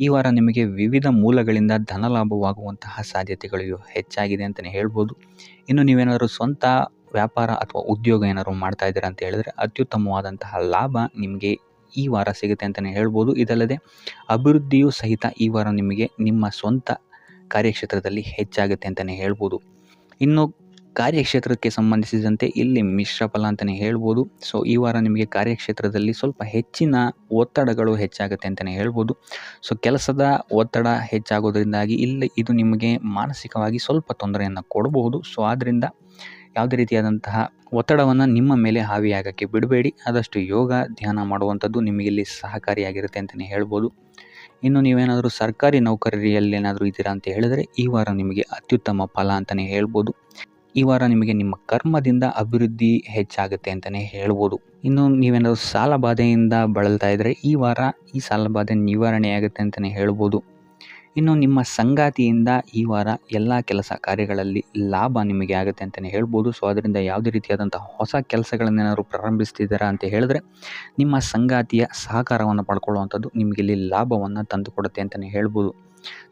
ಈ ವಾರ ನಿಮಗೆ ವಿವಿಧ ಮೂಲಗಳಿಂದ ಧನಲಾಭವಾಗುವಂತಹ ಸಾಧ್ಯತೆಗಳು ಹೆಚ್ಚಾಗಿದೆ ಅಂತಲೇ ಹೇಳ್ಬೋದು. ಇನ್ನು ನೀವೇನಾದರೂ ಸ್ವಂತ ವ್ಯಾಪಾರ ಅಥವಾ ಉದ್ಯೋಗ ಏನಾದ್ರು ಮಾಡ್ತಾ ಇದ್ದೀರಾ ಅಂತ ಹೇಳಿದ್ರೆ ಅತ್ಯುತ್ತಮವಾದಂತಹ ಲಾಭ ನಿಮಗೆ ಈ ವಾರ ಸಿಗುತ್ತೆ ಅಂತಲೇ ಹೇಳ್ಬೋದು. ಇದಲ್ಲದೆ ಅಭಿವೃದ್ಧಿಯೂ ಸಹಿತ ಈ ವಾರ ನಿಮಗೆ ನಿಮ್ಮ ಸ್ವಂತ ಕಾರ್ಯಕ್ಷೇತ್ರದಲ್ಲಿ ಹೆಚ್ಚಾಗುತ್ತೆ ಅಂತಲೇ ಹೇಳ್ಬೋದು. ಇನ್ನು ಕಾರ್ಯಕ್ಷೇತ್ರಕ್ಕೆ ಸಂಬಂಧಿಸಿದಂತೆ ಇಲ್ಲಿ ಮಿಶ್ರ ಫಲ ಅಂತಲೇ ಹೇಳ್ಬೋದು. ಸೊ ಈ ವಾರ ನಿಮಗೆ ಕಾರ್ಯಕ್ಷೇತ್ರದಲ್ಲಿ ಸ್ವಲ್ಪ ಹೆಚ್ಚಿನ ಒತ್ತಡಗಳು ಹೆಚ್ಚಾಗುತ್ತೆ ಅಂತಲೇ ಹೇಳ್ಬೋದು. ಸೊ ಕೆಲಸದ ಒತ್ತಡ ಹೆಚ್ಚಾಗೋದ್ರಿಂದಾಗಿ ಇಲ್ಲಿ ಇದು ನಿಮಗೆ ಮಾನಸಿಕವಾಗಿ ಸ್ವಲ್ಪ ತೊಂದರೆಯನ್ನು ಕೊಡಬಹುದು. ಸೊ ಆದ್ದರಿಂದ ಯಾವುದೇ ರೀತಿಯಾದಂತಹ ಒತ್ತಡವನ್ನು ನಿಮ್ಮ ಮೇಲೆ ಹಾವಿಯಾಗಕ್ಕೆ ಬಿಡಬೇಡಿ. ಆದಷ್ಟು ಯೋಗ ಧ್ಯಾನ ಮಾಡುವಂಥದ್ದು ನಿಮಗಿಲ್ಲಿ ಸಹಕಾರಿಯಾಗಿರುತ್ತೆ ಅಂತಲೇ ಹೇಳ್ಬೋದು. ಇನ್ನು ನೀವೇನಾದರೂ ಸರ್ಕಾರಿ ನೌಕರಿಯಲ್ಲೇನಾದರೂ ಇದ್ದೀರಾ ಅಂತ ಹೇಳಿದರೆ ಈ ವಾರ ನಿಮಗೆ ಅತ್ಯುತ್ತಮ ಫಲ ಅಂತಲೇ ಹೇಳ್ಬೋದು. ಈ ವಾರ ನಿಮಗೆ ನಿಮ್ಮ ಕರ್ಮದಿಂದ ಅಭಿವೃದ್ಧಿ ಹೆಚ್ಚಾಗುತ್ತೆ ಅಂತಲೇ ಹೇಳ್ಬೋದು. ಇನ್ನು ನೀವೇನಾದರೂ ಸಾಲ ಬಾಧೆಯಿಂದ ಬಳಲ್ತಾ ಇದ್ದರೆ ಈ ವಾರ ಈ ಸಾಲ ಬಾಧೆ ನಿವಾರಣೆಯಾಗುತ್ತೆ ಅಂತಲೇ ಹೇಳ್ಬೋದು. ಇನ್ನು ನಿಮ್ಮ ಸಂಗಾತಿಯಿಂದ ಈ ವಾರ ಎಲ್ಲ ಕೆಲಸ ಕಾರ್ಯಗಳಲ್ಲಿ ಲಾಭ ನಿಮಗೆ ಆಗುತ್ತೆ ಅಂತಲೇ ಹೇಳ್ಬೋದು. ಸೊ ಅದರಿಂದ ಯಾವುದೇ ರೀತಿಯಾದಂಥ ಹೊಸ ಕೆಲಸಗಳನ್ನೇನಾದ್ರು ಪ್ರಾರಂಭಿಸ್ತಿದ್ದೀರಾ ಅಂತ ಹೇಳಿದ್ರೆ ನಿಮ್ಮ ಸಂಗಾತಿಯ ಸಹಕಾರವನ್ನು ಪಡ್ಕೊಳ್ಳುವಂಥದ್ದು ನಿಮಗಿಲ್ಲಿ ಲಾಭವನ್ನು ತಂದುಕೊಡುತ್ತೆ ಅಂತಲೇ ಹೇಳ್ಬೋದು.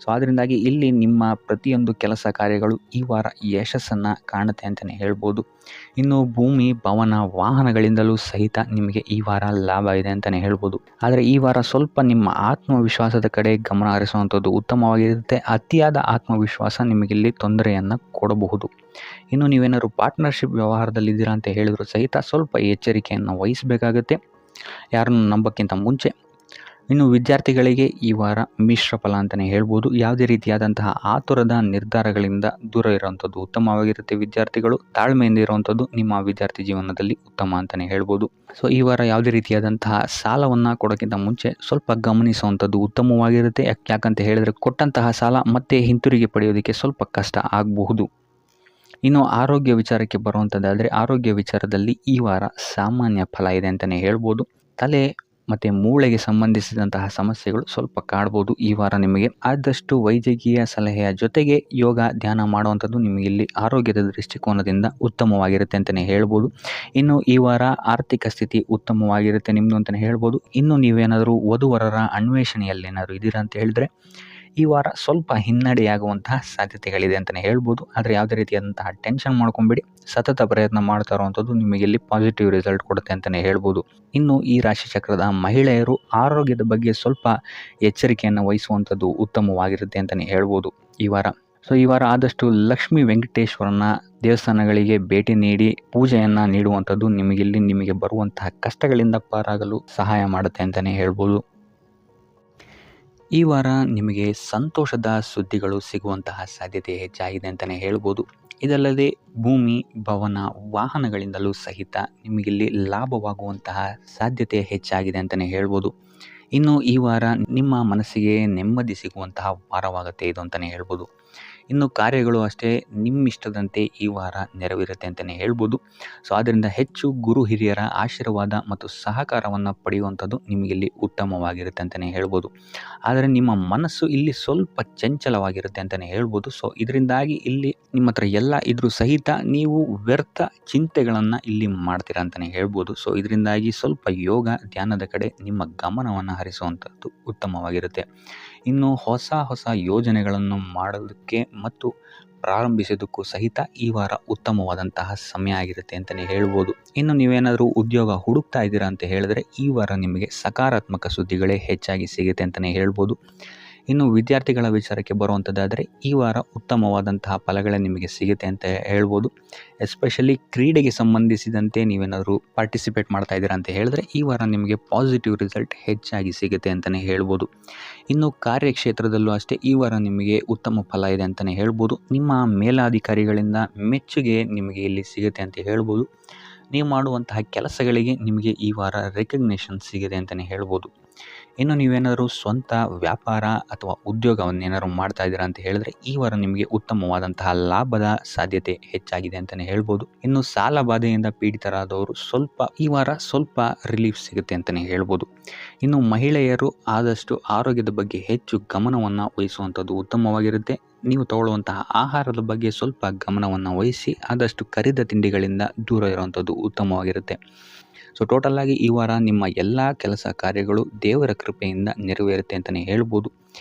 ಸೊ ಅದರಿಂದಾಗಿ ಇಲ್ಲಿ ನಿಮ್ಮ ಪ್ರತಿಯೊಂದು ಕೆಲಸ ಕಾರ್ಯಗಳು ಈ ವಾರ ಯಶಸ್ಸನ್ನು ಕಾಣುತ್ತೆ ಅಂತಲೇ ಹೇಳ್ಬೋದು. ಇನ್ನು ಭೂಮಿ ಭವನ ವಾಹನಗಳಿಂದಲೂ ಸಹಿತ ನಿಮಗೆ ಈ ವಾರ ಲಾಭ ಇದೆ ಅಂತಲೇ ಹೇಳ್ಬೋದು. ಆದರೆ ಈ ವಾರ ಸ್ವಲ್ಪ ನಿಮ್ಮ ಆತ್ಮವಿಶ್ವಾಸದ ಕಡೆ ಗಮನ ಹರಿಸುವಂಥದ್ದು ಉತ್ತಮವಾಗಿರುತ್ತೆ. ಅತಿಯಾದ ಆತ್ಮವಿಶ್ವಾಸ ನಿಮಗಿಲ್ಲಿ ತೊಂದರೆಯನ್ನು ಕೊಡಬಹುದು. ಇನ್ನು ನೀವೇನಾದ್ರು ಪಾರ್ಟ್ನರ್ಶಿಪ್ ವ್ಯವಹಾರದಲ್ಲಿದ್ದೀರಾ ಅಂತ ಹೇಳಿದ್ರು ಸಹಿತ ಸ್ವಲ್ಪ ಎಚ್ಚರಿಕೆಯನ್ನು ವಹಿಸಬೇಕಾಗುತ್ತೆ ಯಾರನ್ನು ನಂಬೋಕ್ಕಿಂತ ಮುಂಚೆ. ಇನ್ನು ವಿದ್ಯಾರ್ಥಿಗಳಿಗೆ ಈ ವಾರ ಮಿಶ್ರ ಫಲ ಅಂತಲೇ ಹೇಳ್ಬೋದು. ಯಾವುದೇ ರೀತಿಯಾದಂತಹ ಆತುರದ ನಿರ್ಧಾರಗಳಿಂದ ದೂರ ಇರುವಂಥದ್ದು ಉತ್ತಮವಾಗಿರುತ್ತೆ. ವಿದ್ಯಾರ್ಥಿಗಳು ತಾಳ್ಮೆಯಿಂದ ಇರುವಂಥದ್ದು ನಿಮ್ಮ ವಿದ್ಯಾರ್ಥಿ ಜೀವನದಲ್ಲಿ ಉತ್ತಮ ಅಂತಲೇ ಹೇಳ್ಬೋದು. ಸೊ ಈ ವಾರ ಯಾವುದೇ ರೀತಿಯಾದಂತಹ ಸಾಲವನ್ನು ಕೊಡೋಕ್ಕಿಂತ ಮುಂಚೆ ಸ್ವಲ್ಪ ಗಮನಿಸುವಂಥದ್ದು ಉತ್ತಮವಾಗಿರುತ್ತೆ. ಯಾಕಂತ ಹೇಳಿದರೆ ಕೊಟ್ಟಂತಹ ಸಾಲ ಮತ್ತೆ ಹಿಂತಿರುಗಿ ಪಡೆಯೋದಕ್ಕೆ ಸ್ವಲ್ಪ ಕಷ್ಟ ಆಗಬಹುದು. ಇನ್ನು ಆರೋಗ್ಯ ವಿಚಾರಕ್ಕೆ ಬರುವಂಥದ್ದಾದರೆ ಆರೋಗ್ಯ ವಿಚಾರದಲ್ಲಿ ಈ ವಾರ ಸಾಮಾನ್ಯ ಫಲ ಇದೆ ಅಂತಲೇ ಹೇಳ್ಬೋದು. ತಲೆ ಮತ್ತು ಮೂಳೆಗೆ ಸಂಬಂಧಿಸಿದಂತಹ ಸಮಸ್ಯೆಗಳು ಸ್ವಲ್ಪ ಕಾಡ್ಬೋದು ಈ ವಾರ ನಿಮಗೆ. ಆದಷ್ಟು ವೈದ್ಯಕೀಯ ಸಲಹೆಯ ಜೊತೆಗೆ ಯೋಗ ಧ್ಯಾನ ಮಾಡುವಂಥದ್ದು ನಿಮಗಿಲ್ಲಿ ಆರೋಗ್ಯದ ದೃಷ್ಟಿಕೋನದಿಂದ ಉತ್ತಮವಾಗಿರುತ್ತೆ ಅಂತಲೇ ಹೇಳ್ಬೋದು. ಇನ್ನು ಈ ವಾರ ಆರ್ಥಿಕ ಸ್ಥಿತಿ ಉತ್ತಮವಾಗಿರುತ್ತೆ ನಿಮ್ಮದು ಅಂತಲೇ ಹೇಳ್ಬೋದು. ಇನ್ನು ನೀವೇನಾದರೂ ವಧುವರರ ಅನ್ವೇಷಣೆಯಲ್ಲೇನಾದರೂ ಇದ್ದೀರಾ ಅಂತ ಹೇಳಿದ್ರೆ ಈ ವಾರ ಸ್ವಲ್ಪ ಹಿನ್ನಡೆಯಾಗುವಂತಹ ಸಾಧ್ಯತೆಗಳಿದೆ ಅಂತಲೇ ಹೇಳ್ಬೋದು. ಆದರೆ ಯಾವುದೇ ರೀತಿಯಾದಂತಹ ಟೆನ್ಷನ್ ಮಾಡ್ಕೊಂಬೇಡಿ. ಸತತ ಪ್ರಯತ್ನ ಮಾಡ್ತಾ ಇರುವಂಥದ್ದು ನಿಮಗೆ ಇಲ್ಲಿ ಪಾಸಿಟಿವ್ ರಿಸಲ್ಟ್ ಕೊಡುತ್ತೆ ಅಂತಲೇ ಹೇಳ್ಬೋದು. ಇನ್ನು ಈ ರಾಶಿ ಚಕ್ರದ ಮಹಿಳೆಯರು ಆರೋಗ್ಯದ ಬಗ್ಗೆ ಸ್ವಲ್ಪ ಎಚ್ಚರಿಕೆಯನ್ನು ವಹಿಸುವಂಥದ್ದು ಉತ್ತಮವಾಗಿರುತ್ತೆ ಅಂತಲೇ ಹೇಳ್ಬೋದು ಈ ವಾರ. ಸೊ ಈ ವಾರ ಆದಷ್ಟು ಲಕ್ಷ್ಮೀ ವೆಂಕಟೇಶ್ವರನ ದೇವಸ್ಥಾನಗಳಿಗೆ ಭೇಟಿ ನೀಡಿ ಪೂಜೆಯನ್ನು ನೀಡುವಂಥದ್ದು ನಿಮಗೆ ಬರುವಂತಹ ಕಷ್ಟಗಳಿಂದ ಪಾರಾಗಲು ಸಹಾಯ ಮಾಡುತ್ತೆ ಅಂತಲೇ ಹೇಳ್ಬೋದು. ಈ ವಾರ ನಿಮಗೆ ಸಂತೋಷದ ಸುದ್ದಿಗಳು ಸಿಗುವಂತಹ ಸಾಧ್ಯತೆ ಹೆಚ್ಚಾಗಿದೆ ಅಂತಲೇ ಹೇಳ್ಬೋದು. ಇದಲ್ಲದೆ ಭೂಮಿ ಭವನ ವಾಹನಗಳಿಂದಲೂ ಸಹಿತ ನಿಮಗಿಲ್ಲಿ ಲಾಭವಾಗುವಂತಹ ಸಾಧ್ಯತೆ ಹೆಚ್ಚಾಗಿದೆ ಅಂತಲೇ ಹೇಳ್ಬೋದು. ಇನ್ನು ಈ ವಾರ ನಿಮ್ಮ ಮನಸ್ಸಿಗೆ ನೆಮ್ಮದಿ ಸಿಗುವಂತಹ ವಾರವಾಗುತ್ತೆ ಇದು ಅಂತಲೇ ಹೇಳ್ಬೋದು. ಇನ್ನು ಕಾರ್ಯಗಳು ಅಷ್ಟೇ ನಿಮ್ಮಿಷ್ಟದಂತೆ ಈ ವಾರ ನೆರವೇರುತ್ತೆ ಅಂತಲೇ ಹೇಳ್ಬೋದು. ಸೊ ಆದ್ದರಿಂದ ಹೆಚ್ಚು ಗುರು ಹಿರಿಯರ ಆಶೀರ್ವಾದ ಮತ್ತು ಸಹಕಾರವನ್ನು ಪಡೆಯುವಂಥದ್ದು ನಿಮಗಿಲ್ಲಿ ಉತ್ತಮವಾಗಿರುತ್ತೆ ಅಂತಲೇ ಹೇಳ್ಬೋದು. ಆದರೆ ನಿಮ್ಮ ಮನಸ್ಸು ಇಲ್ಲಿ ಸ್ವಲ್ಪ ಚಂಚಲವಾಗಿರುತ್ತೆ ಅಂತಲೇ ಹೇಳ್ಬೋದು. ಸೊ ಇದರಿಂದಾಗಿ ಇಲ್ಲಿ ನಿಮ್ಮ ಹತ್ರ ಎಲ್ಲ ಇದ್ರೂ ಸಹಿತ ನೀವು ವ್ಯರ್ಥ ಚಿಂತೆಗಳನ್ನು ಇಲ್ಲಿ ಮಾಡ್ತೀರಾ ಅಂತಲೇ ಹೇಳ್ಬೋದು. ಸೊ ಇದರಿಂದಾಗಿ ಸ್ವಲ್ಪ ಯೋಗ ಧ್ಯಾನದ ಕಡೆ ನಿಮ್ಮ ಗಮನವನ್ನು ಹರಿಸುವಂಥದ್ದು ಉತ್ತಮವಾಗಿರುತ್ತೆ. ಇನ್ನು ಹೊಸ ಯೋಜನೆಗಳನ್ನು ಮಾಡೋದಕ್ಕೆ ಮತ್ತು ಪ್ರಾರಂಭಿಸೋದಕ್ಕೂ ಸಹಿತ ಈ ವಾರ ಉತ್ತಮವಾದಂತಹ ಸಮಯ ಆಗಿರುತ್ತೆ ಅಂತಲೇ ಹೇಳ್ಬೋದು. ಇನ್ನು ನೀವೇನಾದರೂ ಉದ್ಯೋಗ ಹುಡುಕ್ತಾ ಇದ್ದೀರಾ ಅಂತ ಹೇಳಿದ್ರೆ ಈ ವಾರ ನಿಮಗೆ ಸಕಾರಾತ್ಮಕ ಸುದ್ದಿಗಳೇ ಹೆಚ್ಚಾಗಿ ಸಿಗುತ್ತೆ ಅಂತಲೇ ಹೇಳ್ಬೋದು. ಇನ್ನು ವಿದ್ಯಾರ್ಥಿಗಳ ವಿಚಾರಕ್ಕೆ ಬರುವಂಥದ್ದಾದರೆ ಈ ವಾರ ಉತ್ತಮವಾದಂತಹ ಫಲಗಳೇ ನಿಮಗೆ ಸಿಗುತ್ತೆ ಅಂತ ಹೇಳ್ಬೋದು. ಎಸ್ಪೆಷಲಿ ಕ್ರೀಡೆಗೆ ಸಂಬಂಧಿಸಿದಂತೆ ನೀವೇನಾದರೂ ಪಾರ್ಟಿಸಿಪೇಟ್ ಮಾಡ್ತಾ ಇದ್ದೀರಾ ಅಂತ ಹೇಳಿದ್ರೆ ಈ ವಾರ ನಿಮಗೆ ಪಾಸಿಟಿವ್ ರಿಸಲ್ಟ್ ಹೆಚ್ಚಾಗಿ ಸಿಗುತ್ತೆ ಅಂತಲೇ ಹೇಳ್ಬೋದು. ಇನ್ನು ಕಾರ್ಯಕ್ಷೇತ್ರದಲ್ಲೂ ಅಷ್ಟೇ ಈ ವಾರ ನಿಮಗೆ ಉತ್ತಮ ಫಲ ಇದೆ ಅಂತಲೇ ಹೇಳ್ಬೋದು. ನಿಮ್ಮ ಮೇಲಾಧಿಕಾರಿಗಳಿಂದ ಮೆಚ್ಚುಗೆ ನಿಮಗೆ ಇಲ್ಲಿ ಸಿಗುತ್ತೆ ಅಂತ ಹೇಳ್ಬೋದು. ನೀವು ಮಾಡುವಂತಹ ಕೆಲಸಗಳಿಗೆ ನಿಮಗೆ ಈ ವಾರ ರೆಕಗ್ನೇಷನ್ ಸಿಗಿದೆ ಅಂತಲೇ ಹೇಳ್ಬೋದು. ಇನ್ನು ನೀವೇನಾದರೂ ಸ್ವಂತ ವ್ಯಾಪಾರ ಅಥವಾ ಉದ್ಯೋಗವನ್ನೇನಾದ್ರು ಮಾಡ್ತಾ ಇದ್ದೀರಾ ಅಂತ ಹೇಳಿದ್ರೆ ಈ ವಾರ ನಿಮಗೆ ಉತ್ತಮವಾದಂತಹ ಲಾಭದ ಸಾಧ್ಯತೆ ಹೆಚ್ಚಾಗಿದೆ ಅಂತಲೇ ಹೇಳ್ಬೋದು. ಇನ್ನು ಸಾಲ ಬಾಧೆಯಿಂದ ಪೀಡಿತರಾದವರು ಈ ವಾರ ಸ್ವಲ್ಪ ರಿಲೀಫ್ ಸಿಗುತ್ತೆ ಅಂತಲೇ ಹೇಳ್ಬೋದು. ಇನ್ನು ಮಹಿಳೆಯರು ಆದಷ್ಟು ಆರೋಗ್ಯದ ಬಗ್ಗೆ ಹೆಚ್ಚು ಗಮನವನ್ನು ವಹಿಸುವಂಥದ್ದು ಉತ್ತಮವಾಗಿರುತ್ತೆ. ನೀವು ತಗೊಳ್ಳುವಂತಹ ಆಹಾರದ ಬಗ್ಗೆ ಸ್ವಲ್ಪ ಗಮನವನ್ನು ವಹಿಸಿ ಆದಷ್ಟು ಕರಿದ ತಿಂಡಿಗಳಿಂದ ದೂರ ಇರುವಂಥದ್ದು ಉತ್ತಮವಾಗಿರುತ್ತೆ. ಸೊ ಟೋಟಲ್ ಆಗಿ ಈ ವಾರ ನಿಮ್ಮ ಎಲ್ಲ ಕೆಲಸ ಕಾರ್ಯಗಳು ದೇವರ ಕೃಪೆಯಿಂದ ನೆರವೇರುತ್ತೆ ಅಂತಲೇ ಹೇಳ್ಬೋದು.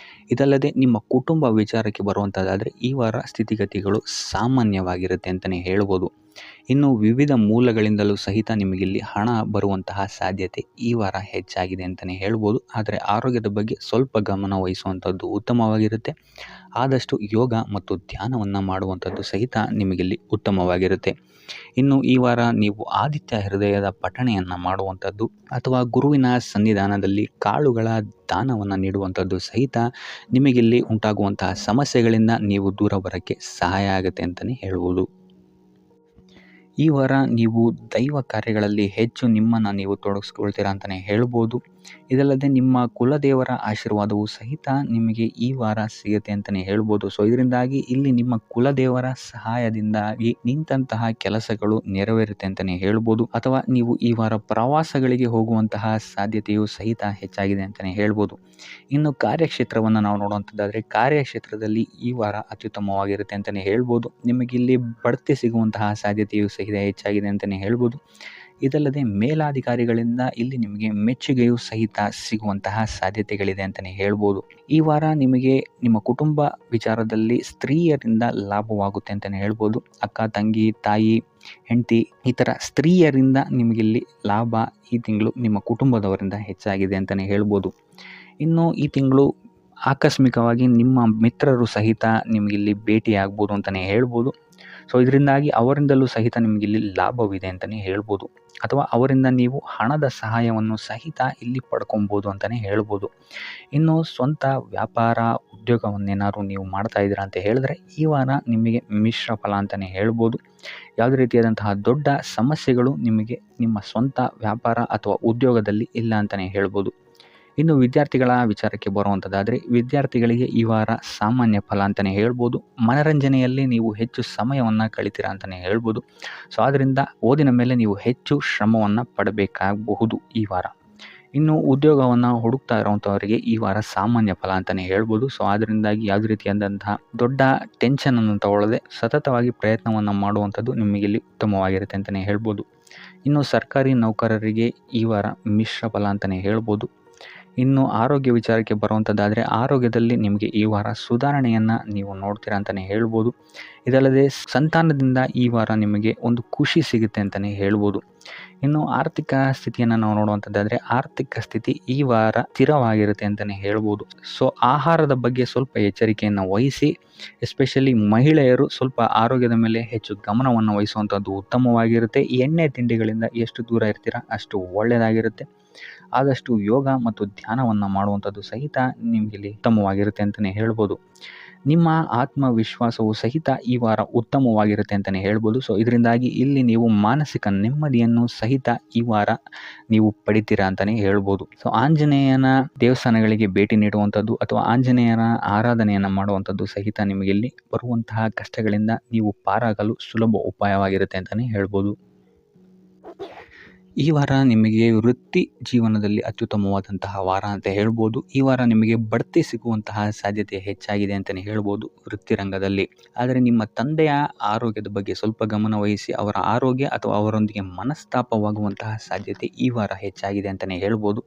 ಇದಲ್ಲದೆ ನಿಮ್ಮ ಕುಟುಂಬ ವಿಚಾರಕ್ಕೆ ಬರುವಂಥದ್ದಾದರೆ ಈ ವಾರ ಸ್ಥಿತಿಗತಿಗಳು ಸಾಮಾನ್ಯವಾಗಿರುತ್ತೆ ಅಂತಲೇ ಹೇಳ್ಬೋದು. ಇನ್ನು ವಿವಿಧ ಮೂಲಗಳಿಂದಲೂ ಸಹಿತ ನಿಮಗಿಲ್ಲಿ ಹಣ ಬರುವಂತಹ ಸಾಧ್ಯತೆ ಈ ವಾರ ಹೆಚ್ಚಾಗಿದೆ ಅಂತಲೇ ಹೇಳ್ಬೋದು. ಆದರೆ ಆರೋಗ್ಯದ ಬಗ್ಗೆ ಸ್ವಲ್ಪ ಗಮನ ವಹಿಸುವಂಥದ್ದು ಉತ್ತಮವಾಗಿರುತ್ತೆ. ಆದಷ್ಟು ಯೋಗ ಮತ್ತು ಧ್ಯಾನವನ್ನು ಮಾಡುವಂಥದ್ದು ಸಹಿತ ನಿಮಗಿಲ್ಲಿ ಉತ್ತಮವಾಗಿರುತ್ತೆ. ಇನ್ನು ಈ ವಾರ ನೀವು ಆದಿತ್ಯ ಹೃದಯದ ಪಠಣೆಯನ್ನು ಮಾಡುವಂಥದ್ದು ಅಥವಾ ಗುರುವಿನ ಸನ್ನಿಧಾನದಲ್ಲಿ ಕಾಳುಗಳ ದಾನವನ್ನು ನೀಡುವಂಥದ್ದು ಸಹಿತ ನಿಮಗಿಲ್ಲಿ ಉಂಟಾಗುವಂತಹ ಸಮಸ್ಯೆಗಳಿಂದ ನೀವು ದೂರ ಬರೋಕ್ಕೆ ಸಹಾಯ ಆಗುತ್ತೆ ಅಂತಲೇ ಹೇಳ್ಬೋದು. ಈ ವಾರ ನೀವು ದೈವ ಕಾರ್ಯಗಳಲ್ಲಿ ಹೆಚ್ಚು ನಿಮ್ಮನ್ನು ನೀವು ತೊಡಗಿಸ್ಕೊಳ್ತೀರಾ ಅಂತಲೇ ಹೇಳ್ಬೋದು. ಇದಲ್ಲದೆ ನಿಮ್ಮ ಕುಲದೇವರ ಆಶೀರ್ವಾದವು ಸಹಿತ ನಿಮಗೆ ಈ ವಾರ ಸಿಗುತ್ತೆ ಅಂತಲೇ ಹೇಳ್ಬೋದು. ಸೊ ಇದರಿಂದಾಗಿ ಇಲ್ಲಿ ನಿಮ್ಮ ಕುಲದೇವರ ಸಹಾಯದಿಂದಾಗಿ ನಿಂತಹ ಕೆಲಸಗಳು ನೆರವೇರುತ್ತೆ ಅಂತಲೇ ಹೇಳ್ಬೋದು. ಅಥವಾ ನೀವು ಈ ವಾರ ಪ್ರವಾಸಗಳಿಗೆ ಹೋಗುವಂತಹ ಸಾಧ್ಯತೆಯು ಸಹಿತ ಹೆಚ್ಚಾಗಿದೆ ಅಂತಲೇ ಹೇಳ್ಬೋದು. ಇನ್ನು ಕಾರ್ಯಕ್ಷೇತ್ರವನ್ನು ನಾವು ನೋಡುವಂಥದ್ದಾದರೆ ಕಾರ್ಯಕ್ಷೇತ್ರದಲ್ಲಿ ಈ ವಾರ ಅತ್ಯುತ್ತಮವಾಗಿರುತ್ತೆ ಅಂತಲೇ ಹೇಳ್ಬೋದು. ನಿಮಗಿಲ್ಲಿ ಬಡ್ತಿ ಸಿಗುವಂತಹ ಸಾಧ್ಯತೆಯು ಸಹಿತ ಹೆಚ್ಚಾಗಿದೆ ಅಂತಲೇ ಹೇಳ್ಬೋದು. ಇದಲ್ಲದೆ ಮೇಲಾಧಿಕಾರಿಗಳಿಂದ ಇಲ್ಲಿ ನಿಮಗೆ ಮೆಚ್ಚುಗೆಯೂ ಸಹಿತ ಸಿಗುವಂತಹ ಸಾಧ್ಯತೆಗಳಿದೆ ಅಂತಲೇ ಹೇಳ್ಬೋದು. ಈ ವಾರ ನಿಮಗೆ ನಿಮ್ಮ ಕುಟುಂಬ ವಿಚಾರದಲ್ಲಿ ಸ್ತ್ರೀಯರಿಂದ ಲಾಭವಾಗುತ್ತೆ ಅಂತಲೇ ಹೇಳ್ಬೋದು. ಅಕ್ಕ, ತಂಗಿ, ತಾಯಿ, ಹೆಂಡತಿ ಈ ಥರ ಸ್ತ್ರೀಯರಿಂದ ನಿಮಗಿಲ್ಲಿ ಲಾಭ ಈ ತಿಂಗಳು ನಿಮ್ಮ ಕುಟುಂಬದವರಿಂದ ಹೆಚ್ಚಾಗಿದೆ ಅಂತಲೇ ಹೇಳ್ಬೋದು. ಇನ್ನು ಈ ತಿಂಗಳು ಆಕಸ್ಮಿಕವಾಗಿ ನಿಮ್ಮ ಮಿತ್ರರು ಸಹಿತ ನಿಮಗಿಲ್ಲಿ ಭೇಟಿಯಾಗ್ಬೋದು ಅಂತಲೇ ಹೇಳ್ಬೋದು. ಸೊ ಇದರಿಂದಾಗಿ ಅವರಿಂದಲೂ ಸಹಿತ ನಿಮಗಿಲ್ಲಿ ಲಾಭವಿದೆ ಅಂತಲೇ ಹೇಳ್ಬೋದು. ಅಥವಾ ಅವರಿಂದ ನೀವು ಹಣದ ಸಹಾಯವನ್ನು ಸಹಿತ ಇಲ್ಲಿ ಪಡ್ಕೊಬೋದು ಅಂತಲೇ ಹೇಳ್ಬೋದು. ಇನ್ನು ಸ್ವಂತ ವ್ಯಾಪಾರ ಉದ್ಯೋಗವನ್ನೇನಾದ್ರು ನೀವು ಮಾಡ್ತಾ ಇದ್ದೀರಾ ಅಂತ ಹೇಳಿದ್ರೆ ಈ ವಾರ ನಿಮಗೆ ಮಿಶ್ರ ಫಲ ಅಂತಲೇ ಹೇಳ್ಬೋದು. ಯಾವುದೇ ರೀತಿಯಾದಂತಹ ದೊಡ್ಡ ಸಮಸ್ಯೆಗಳು ನಿಮಗೆ ನಿಮ್ಮ ಸ್ವಂತ ವ್ಯಾಪಾರ ಅಥವಾ ಉದ್ಯೋಗದಲ್ಲಿ ಇಲ್ಲ ಅಂತಲೇ ಹೇಳ್ಬೋದು. ಇನ್ನು ವಿದ್ಯಾರ್ಥಿಗಳ ವಿಚಾರಕ್ಕೆ ಬರುವಂಥದ್ದಾದರೆ ವಿದ್ಯಾರ್ಥಿಗಳಿಗೆ ಈ ವಾರ ಸಾಮಾನ್ಯ ಫಲ ಅಂತಲೇ ಹೇಳ್ಬೋದು. ಮನರಂಜನೆಯಲ್ಲಿ ನೀವು ಹೆಚ್ಚು ಸಮಯವನ್ನು ಕಳಿತೀರಾ ಅಂತಲೇ ಹೇಳ್ಬೋದು. ಸೊ ಆದ್ದರಿಂದ ಓದಿನ ಮೇಲೆ ನೀವು ಹೆಚ್ಚು ಶ್ರಮವನ್ನು ಪಡಬೇಕಾಗಬಹುದು ಈ ವಾರ. ಇನ್ನು ಉದ್ಯೋಗವನ್ನು ಹುಡುಕ್ತಾ ಇರೋವಂಥವರಿಗೆ ಈ ವಾರ ಸಾಮಾನ್ಯ ಫಲ ಅಂತಲೇ ಹೇಳ್ಬೋದು. ಸೊ ಅದರಿಂದಾಗಿ ಯಾವುದೇ ರೀತಿಯಾದಂತಹ ದೊಡ್ಡ ಟೆನ್ಷನನ್ನು ತಗೊಳ್ಳದೆ ಸತತವಾಗಿ ಪ್ರಯತ್ನವನ್ನು ಮಾಡುವಂಥದ್ದು ನಿಮಗಿಲ್ಲಿ ಉತ್ತಮವಾಗಿರುತ್ತೆ ಅಂತಲೇ ಹೇಳ್ಬೋದು. ಇನ್ನು ಸರ್ಕಾರಿ ನೌಕರರಿಗೆ ಈ ವಾರ ಮಿಶ್ರ ಫಲ ಅಂತಲೇ ಹೇಳ್ಬೋದು. ಇನ್ನು ಆರೋಗ್ಯ ವಿಚಾರಕ್ಕೆ ಬರುವಂಥದ್ದಾದರೆ ಆರೋಗ್ಯದಲ್ಲಿ ನಿಮಗೆ ಈ ವಾರ ಸುಧಾರಣೆಯನ್ನು ನೀವು ನೋಡ್ತೀರಾ ಅಂತಲೇ ಹೇಳ್ಬೋದು. ಇದಲ್ಲದೆ ಸಂತಾನದಿಂದ ಈ ವಾರ ನಿಮಗೆ ಒಂದು ಖುಷಿ ಸಿಗುತ್ತೆ ಅಂತಲೇ ಹೇಳ್ಬೋದು. ಇನ್ನು ಆರ್ಥಿಕ ಸ್ಥಿತಿಯನ್ನು ನಾವು ನೋಡುವಂಥದ್ದಾದರೆ ಆರ್ಥಿಕ ಸ್ಥಿತಿ ಈ ವಾರ ಸ್ಥಿರವಾಗಿರುತ್ತೆ ಅಂತಲೇ ಹೇಳ್ಬೋದು. ಸೊ ಆಹಾರದ ಬಗ್ಗೆ ಸ್ವಲ್ಪ ಎಚ್ಚರಿಕೆಯನ್ನು ವಹಿಸಿ, ಎಸ್ಪೆಷಲಿ ಮಹಿಳೆಯರು ಸ್ವಲ್ಪ ಆರೋಗ್ಯದ ಮೇಲೆ ಹೆಚ್ಚು ಗಮನವನ್ನು ವಹಿಸುವಂಥದ್ದು ಉತ್ತಮವಾಗಿರುತ್ತೆ. ಎಣ್ಣೆ ತಿಂಡಿಗಳಿಂದ ಎಷ್ಟು ದೂರ ಇರ್ತೀರಾ ಅಷ್ಟು ಒಳ್ಳೆಯದಾಗಿರುತ್ತೆ. ಆದಷ್ಟು ಯೋಗ ಮತ್ತು ಧ್ಯಾನವನ್ನು ಮಾಡುವಂಥದ್ದು ಸಹಿತ ನಿಮಗಿಲ್ಲಿ ಉತ್ತಮವಾಗಿರುತ್ತೆ ಅಂತಲೇ ಹೇಳ್ಬೋದು. ನಿಮ್ಮ ಆತ್ಮವಿಶ್ವಾಸವು ಸಹಿತ ಈ ವಾರ ಉತ್ತಮವಾಗಿರುತ್ತೆ ಅಂತಲೇ ಹೇಳ್ಬೋದು. ಸೊ ಇದರಿಂದಾಗಿ ಇಲ್ಲಿ ನೀವು ಮಾನಸಿಕ ನೆಮ್ಮದಿಯನ್ನು ಸಹಿತ ಈ ವಾರ ನೀವು ಪಡಿತೀರಾ ಅಂತಲೇ ಹೇಳ್ಬೋದು. ಸೊ ಆಂಜನೇಯನ ದೇವಸ್ಥಾನಗಳಿಗೆ ಭೇಟಿ ನೀಡುವಂಥದ್ದು ಅಥವಾ ಆಂಜನೇಯನ ಆರಾಧನೆಯನ್ನು ಮಾಡುವಂಥದ್ದು ಸಹಿತ ನಿಮಗೆ ಇಲ್ಲಿ ಬರುವಂತಹ ಕಷ್ಟಗಳಿಂದ ನೀವು ಪಾರಾಗಲು ಸುಲಭ ಉಪಾಯವಾಗಿರುತ್ತೆ ಅಂತಲೇ ಹೇಳ್ಬೋದು. ಈ ವಾರ ನಿಮಗೆ ವೃತ್ತಿ ಜೀವನದಲ್ಲಿ ಅತ್ಯುತ್ತಮವಾದಂತಹ ವಾರ ಅಂತ ಹೇಳ್ಬೋದು. ಈ ವಾರ ನಿಮಗೆ ಬಡ್ತಿ ಸಿಗುವಂತಹ ಸಾಧ್ಯತೆ ಹೆಚ್ಚಾಗಿದೆ ಅಂತಲೇ ಹೇಳ್ಬೋದು ವೃತ್ತಿ ರಂಗದಲ್ಲಿ. ಆದರೆ ನಿಮ್ಮ ತಂದೆಯ ಆರೋಗ್ಯದ ಬಗ್ಗೆ ಸ್ವಲ್ಪ ಗಮನ ವಹಿಸಿ ಅವರ ಆರೋಗ್ಯ ಅಥವಾ ಅವರೊಂದಿಗೆ ಮನಸ್ತಾಪವಾಗುವಂತಹ ಸಾಧ್ಯತೆ ಈ ವಾರ ಹೆಚ್ಚಾಗಿದೆ ಅಂತಲೇ ಹೇಳ್ಬೋದು.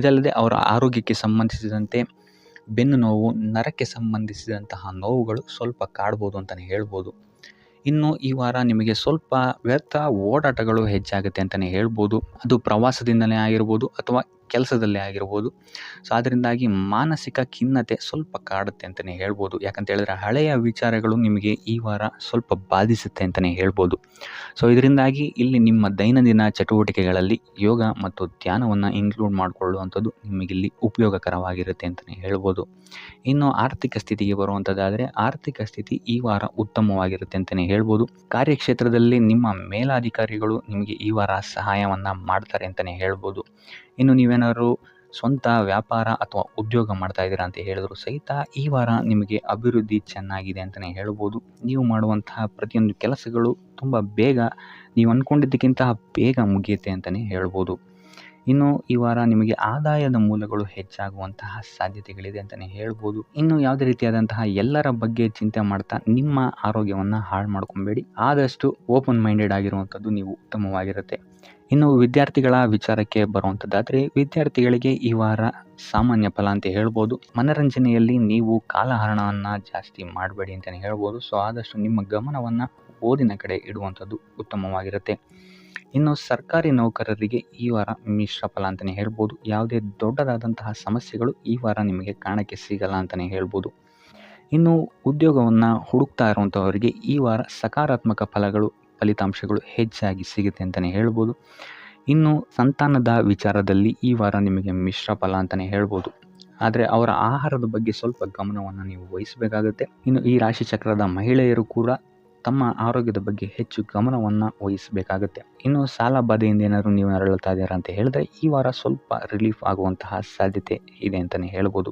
ಇದಲ್ಲದೆ ಅವರ ಆರೋಗ್ಯಕ್ಕೆ ಸಂಬಂಧಿಸಿದಂತೆ ಬೆನ್ನು ನೋವು, ನರಕ್ಕೆ ಸಂಬಂಧಿಸಿದಂತಹ ನೋವುಗಳು ಸ್ವಲ್ಪ ಕಾಡ್ಬೋದು ಅಂತಲೇ ಹೇಳ್ಬೋದು. ಇನ್ನು ಈ ವಾರ ನಿಮಗೆ ಸ್ವಲ್ಪ ವ್ಯರ್ಥ ಓಡಾಟಗಳು ಹೆಚ್ಚಾಗುತ್ತೆ ಅಂತಲೇ ಹೇಳ್ಬೋದು. ಅದು ಪ್ರವಾಸದಿಂದಲೇ ಆಗಿರ್ಬೋದು ಅಥವಾ ಕೆಲಸದಲ್ಲೇ ಆಗಿರ್ಬೋದು. ಸೊ ಅದರಿಂದಾಗಿ ಮಾನಸಿಕ ಖಿನ್ನತೆ ಸ್ವಲ್ಪ ಕಾಡುತ್ತೆ ಅಂತಲೇ ಹೇಳ್ಬೋದು. ಯಾಕಂತ ಹೇಳಿದ್ರೆ ಹಳೆಯ ವಿಚಾರಗಳು ನಿಮಗೆ ಈ ವಾರ ಸ್ವಲ್ಪ ಬಾಧಿಸುತ್ತೆ ಅಂತಲೇ ಹೇಳ್ಬೋದು. ಸೊ ಇದರಿಂದಾಗಿ ಇಲ್ಲಿ ನಿಮ್ಮ ದೈನಂದಿನ ಚಟುವಟಿಕೆಗಳಲ್ಲಿ ಯೋಗ ಮತ್ತು ಧ್ಯಾನವನ್ನು ಇನ್ಕ್ಲೂಡ್ ಮಾಡಿಕೊಳ್ಳುವಂಥದ್ದು ನಿಮಗಿಲ್ಲಿ ಉಪಯೋಗಕರವಾಗಿರುತ್ತೆ ಅಂತಲೇ ಹೇಳ್ಬೋದು. ಇನ್ನು ಆರ್ಥಿಕ ಸ್ಥಿತಿಗೆ ಬರುವಂಥದ್ದಾದರೆ ಆರ್ಥಿಕ ಸ್ಥಿತಿ ಈ ವಾರ ಉತ್ತಮವಾಗಿರುತ್ತೆ ಅಂತಲೇ ಹೇಳ್ಬೋದು. ಕಾರ್ಯಕ್ಷೇತ್ರದಲ್ಲಿ ನಿಮ್ಮ ಮೇಲಾಧಿಕಾರಿಗಳು ನಿಮಗೆ ಈ ವಾರ ಸಹಾಯವನ್ನು ಮಾಡ್ತಾರೆ ಅಂತಲೇ ಹೇಳ್ಬೋದು. ಇನ್ನು ನೀವೇನಾದ್ರು ಸ್ವಂತ ವ್ಯಾಪಾರ ಅಥವಾ ಉದ್ಯೋಗ ಮಾಡ್ತಾ ಇದ್ದೀರಾ ಅಂತ ಹೇಳಿದ್ರು ಸಹಿತ ಈ ವಾರ ನಿಮಗೆ ಅಭಿವೃದ್ಧಿ ಚೆನ್ನಾಗಿದೆ ಅಂತಲೇ ಹೇಳ್ಬೋದು. ನೀವು ಮಾಡುವಂತಹ ಪ್ರತಿಯೊಂದು ಕೆಲಸಗಳು ತುಂಬ ಬೇಗ ನೀವು ಅಂದ್ಕೊಂಡಿದ್ದಕ್ಕಿಂತ ಬೇಗ ಮುಗಿಯುತ್ತೆ ಅಂತಲೇ ಹೇಳ್ಬೋದು. ಇನ್ನು ಈ ವಾರ ನಿಮಗೆ ಆದಾಯದ ಮೂಲಗಳು ಹೆಚ್ಚಾಗುವಂತಹ ಸಾಧ್ಯತೆಗಳಿದೆ ಅಂತಲೇ ಹೇಳ್ಬೋದು. ಇನ್ನು ಯಾವುದೇ ರೀತಿಯಾದಂತಹ ಎಲ್ಲರ ಬಗ್ಗೆ ಚಿಂತೆ ಮಾಡ್ತಾ ನಿಮ್ಮ ಆರೋಗ್ಯವನ್ನು ಹಾಳು ಮಾಡ್ಕೊಬೇಡಿ. ಆದಷ್ಟು ಓಪನ್ ಮೈಂಡೆಡ್ ಆಗಿರುವಂಥದ್ದು ನೀವು ಉತ್ತಮವಾಗಿರುತ್ತೆ. ಇನ್ನು ವಿದ್ಯಾರ್ಥಿಗಳ ವಿಚಾರಕ್ಕೆ ಬರುವಂಥದ್ದಾದರೆ ವಿದ್ಯಾರ್ಥಿಗಳಿಗೆ ಈ ವಾರ ಸಾಮಾನ್ಯ ಫಲ ಅಂತ ಹೇಳ್ಬೋದು. ಮನರಂಜನೆಯಲ್ಲಿ ನೀವು ಕಾಲಹರಣವನ್ನು ಜಾಸ್ತಿ ಮಾಡಬೇಡಿ ಅಂತಲೇ ಹೇಳ್ಬೋದು. ಸೊ ಆದಷ್ಟು ನಿಮ್ಮ ಗಮನವನ್ನು ಓದಿನ ಕಡೆ ಇಡುವಂಥದ್ದು ಉತ್ತಮವಾಗಿರುತ್ತೆ. ಇನ್ನು ಸರ್ಕಾರಿ ನೌಕರರಿಗೆ ಈ ವಾರ ಮಿಶ್ರ ಫಲ ಅಂತಲೇ ಹೇಳ್ಬೋದು. ಯಾವುದೇ ದೊಡ್ಡದಾದಂತಹ ಸಮಸ್ಯೆಗಳು ಈ ವಾರ ನಿಮಗೆ ಕಾಣಕ್ಕೆ ಸಿಗಲ್ಲ ಅಂತಲೇ ಹೇಳ್ಬೋದು. ಇನ್ನು ಉದ್ಯೋಗವನ್ನು ಹುಡುಕ್ತಾ ಇರುವಂಥವರಿಗೆ ಈ ವಾರ ಸಕಾರಾತ್ಮಕ ಫಲಿತಾಂಶಗಳು ಹೆಚ್ಚಾಗಿ ಸಿಗುತ್ತೆ ಅಂತಲೇ ಹೇಳ್ಬೋದು. ಇನ್ನು ಸಂತಾನದ ವಿಚಾರದಲ್ಲಿ ಈ ವಾರ ನಿಮಗೆ ಮಿಶ್ರ ಫಲ ಅಂತಲೇ ಹೇಳ್ಬೋದು. ಆದರೆ ಅವರ ಆಹಾರದ ಬಗ್ಗೆ ಸ್ವಲ್ಪ ಗಮನವನ್ನು ನೀವು ವಹಿಸಬೇಕಾಗುತ್ತೆ. ಇನ್ನು ಈ ರಾಶಿ ಚಕ್ರದ ಮಹಿಳೆಯರು ಕೂಡ ತಮ್ಮ ಆರೋಗ್ಯದ ಬಗ್ಗೆ ಹೆಚ್ಚು ಗಮನವನ್ನು ವಹಿಸಬೇಕಾಗುತ್ತೆ. ಇನ್ನು ಸಾಲ ಬಾಧೆಯಿಂದ ಏನಾದರೂ ನೀವು ನರಳುತ್ತಾ ಇದ್ದೀರಾ ಅಂತ ಹೇಳಿದ್ರೆ ಈ ವಾರ ಸ್ವಲ್ಪ ರಿಲೀಫ್ ಆಗುವಂತಹ ಸಾಧ್ಯತೆ ಇದೆ ಅಂತಲೇ ಹೇಳ್ಬೋದು.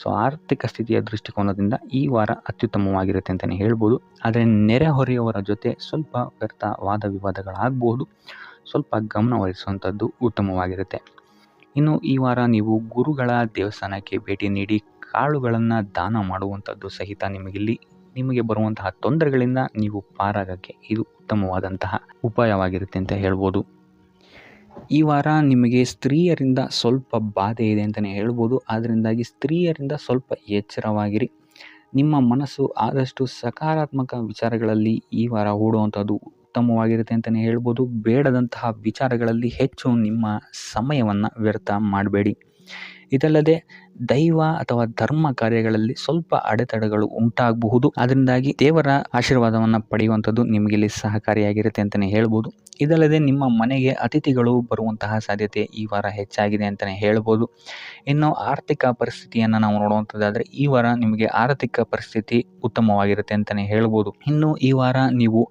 ಸೊ ಆರ್ಥಿಕ ಸ್ಥಿತಿಯ ದೃಷ್ಟಿಕೋನದಿಂದ ಈ ವಾರ ಅತ್ಯುತ್ತಮವಾಗಿರುತ್ತೆ ಅಂತಲೇ ಹೇಳ್ಬೋದು. ಆದರೆ ನೆರೆಹೊರೆಯವರ ಜೊತೆ ಸ್ವಲ್ಪ ವ್ಯರ್ಥ ವಾದ ವಿವಾದಗಳಾಗಬಹುದು. ಸ್ವಲ್ಪ ಗಮನ ವಹಿಸುವಂಥದ್ದು ಉತ್ತಮವಾಗಿರುತ್ತೆ. ಇನ್ನು ಈ ವಾರ ನೀವು ಗುರುಗಳ ದೇವಸ್ಥಾನಕ್ಕೆ ಭೇಟಿ ನೀಡಿ ಕಾಳುಗಳನ್ನು ದಾನ ಮಾಡುವಂಥದ್ದು ಸಹಿತ ನಿಮಗೆ ಬರುವಂತಹ ತೊಂದರೆಗಳಿಂದ ನೀವು ಪಾರಾಗಕ್ಕೆ ಇದು ಉತ್ತಮವಾದಂತಹ ಉಪಾಯವಾಗಿರುತ್ತೆ ಅಂತ ಹೇಳ್ಬೋದು. ಈ ವಾರ ನಿಮಗೆ ಸ್ತ್ರೀಯರಿಂದ ಸ್ವಲ್ಪ ಬಾಧೆ ಇದೆ ಅಂತಲೇ ಹೇಳ್ಬೋದು. ಅದರಿಂದಾಗಿ ಸ್ತ್ರೀಯರಿಂದ ಸ್ವಲ್ಪ ಎಚ್ಚರವಾಗಿರಿ. ನಿಮ್ಮ ಮನಸ್ಸು ಆದಷ್ಟು ಸಕಾರಾತ್ಮಕ ವಿಚಾರಗಳಲ್ಲಿ ಈ ವಾರ ಹೂಡುವಂಥದ್ದು ಉತ್ತಮವಾಗಿರುತ್ತೆ ಅಂತಲೇ ಹೇಳ್ಬೋದು. ಬೇಡದಂತಹ ವಿಚಾರಗಳಲ್ಲಿ ಹೆಚ್ಚು ನಿಮ್ಮ ಸಮಯವನ್ನು ವ್ಯರ್ಥ ಮಾಡಬೇಡಿ. ಇದಲ್ಲದೆ ದೈವ ಅಥವಾ ಧರ್ಮ ಕಾರ್ಯಗಳಲ್ಲಿ ಸ್ವಲ್ಪ ಅಡೆತಡೆಗಳು ಉಂಟಾಗಬಹುದು. ಅದರಿಂದಾಗಿ ದೇವರ ಆಶೀರ್ವಾದವನ್ನು ಪಡೆಯುವಂಥದ್ದು ನಿಮಗಿಲ್ಲಿ ಸಹಕಾರಿಯಾಗಿರುತ್ತೆ ಅಂತಲೇ ಹೇಳ್ಬೋದು. ಇದಲ್ಲದೆ ನಿಮ್ಮ ಮನೆಗೆ ಅತಿಥಿಗಳು ಬರುವಂತಹ ಸಾಧ್ಯತೆ ಈ ವಾರ ಹೆಚ್ಚಾಗಿದೆ ಅಂತಲೇ ಹೇಳ್ಬೋದು. ಇನ್ನು ಆರ್ಥಿಕ ಪರಿಸ್ಥಿತಿಯನ್ನು ನಾವು ನೋಡುವಂಥದ್ದಾದರೆ ಈ ವಾರ ನಿಮಗೆ ಆರ್ಥಿಕ ಪರಿಸ್ಥಿತಿ ಉತ್ತಮವಾಗಿರುತ್ತೆ ಅಂತಲೇ ಹೇಳ್ಬೋದು. ಇನ್ನು ಈ ವಾರ ನೀವು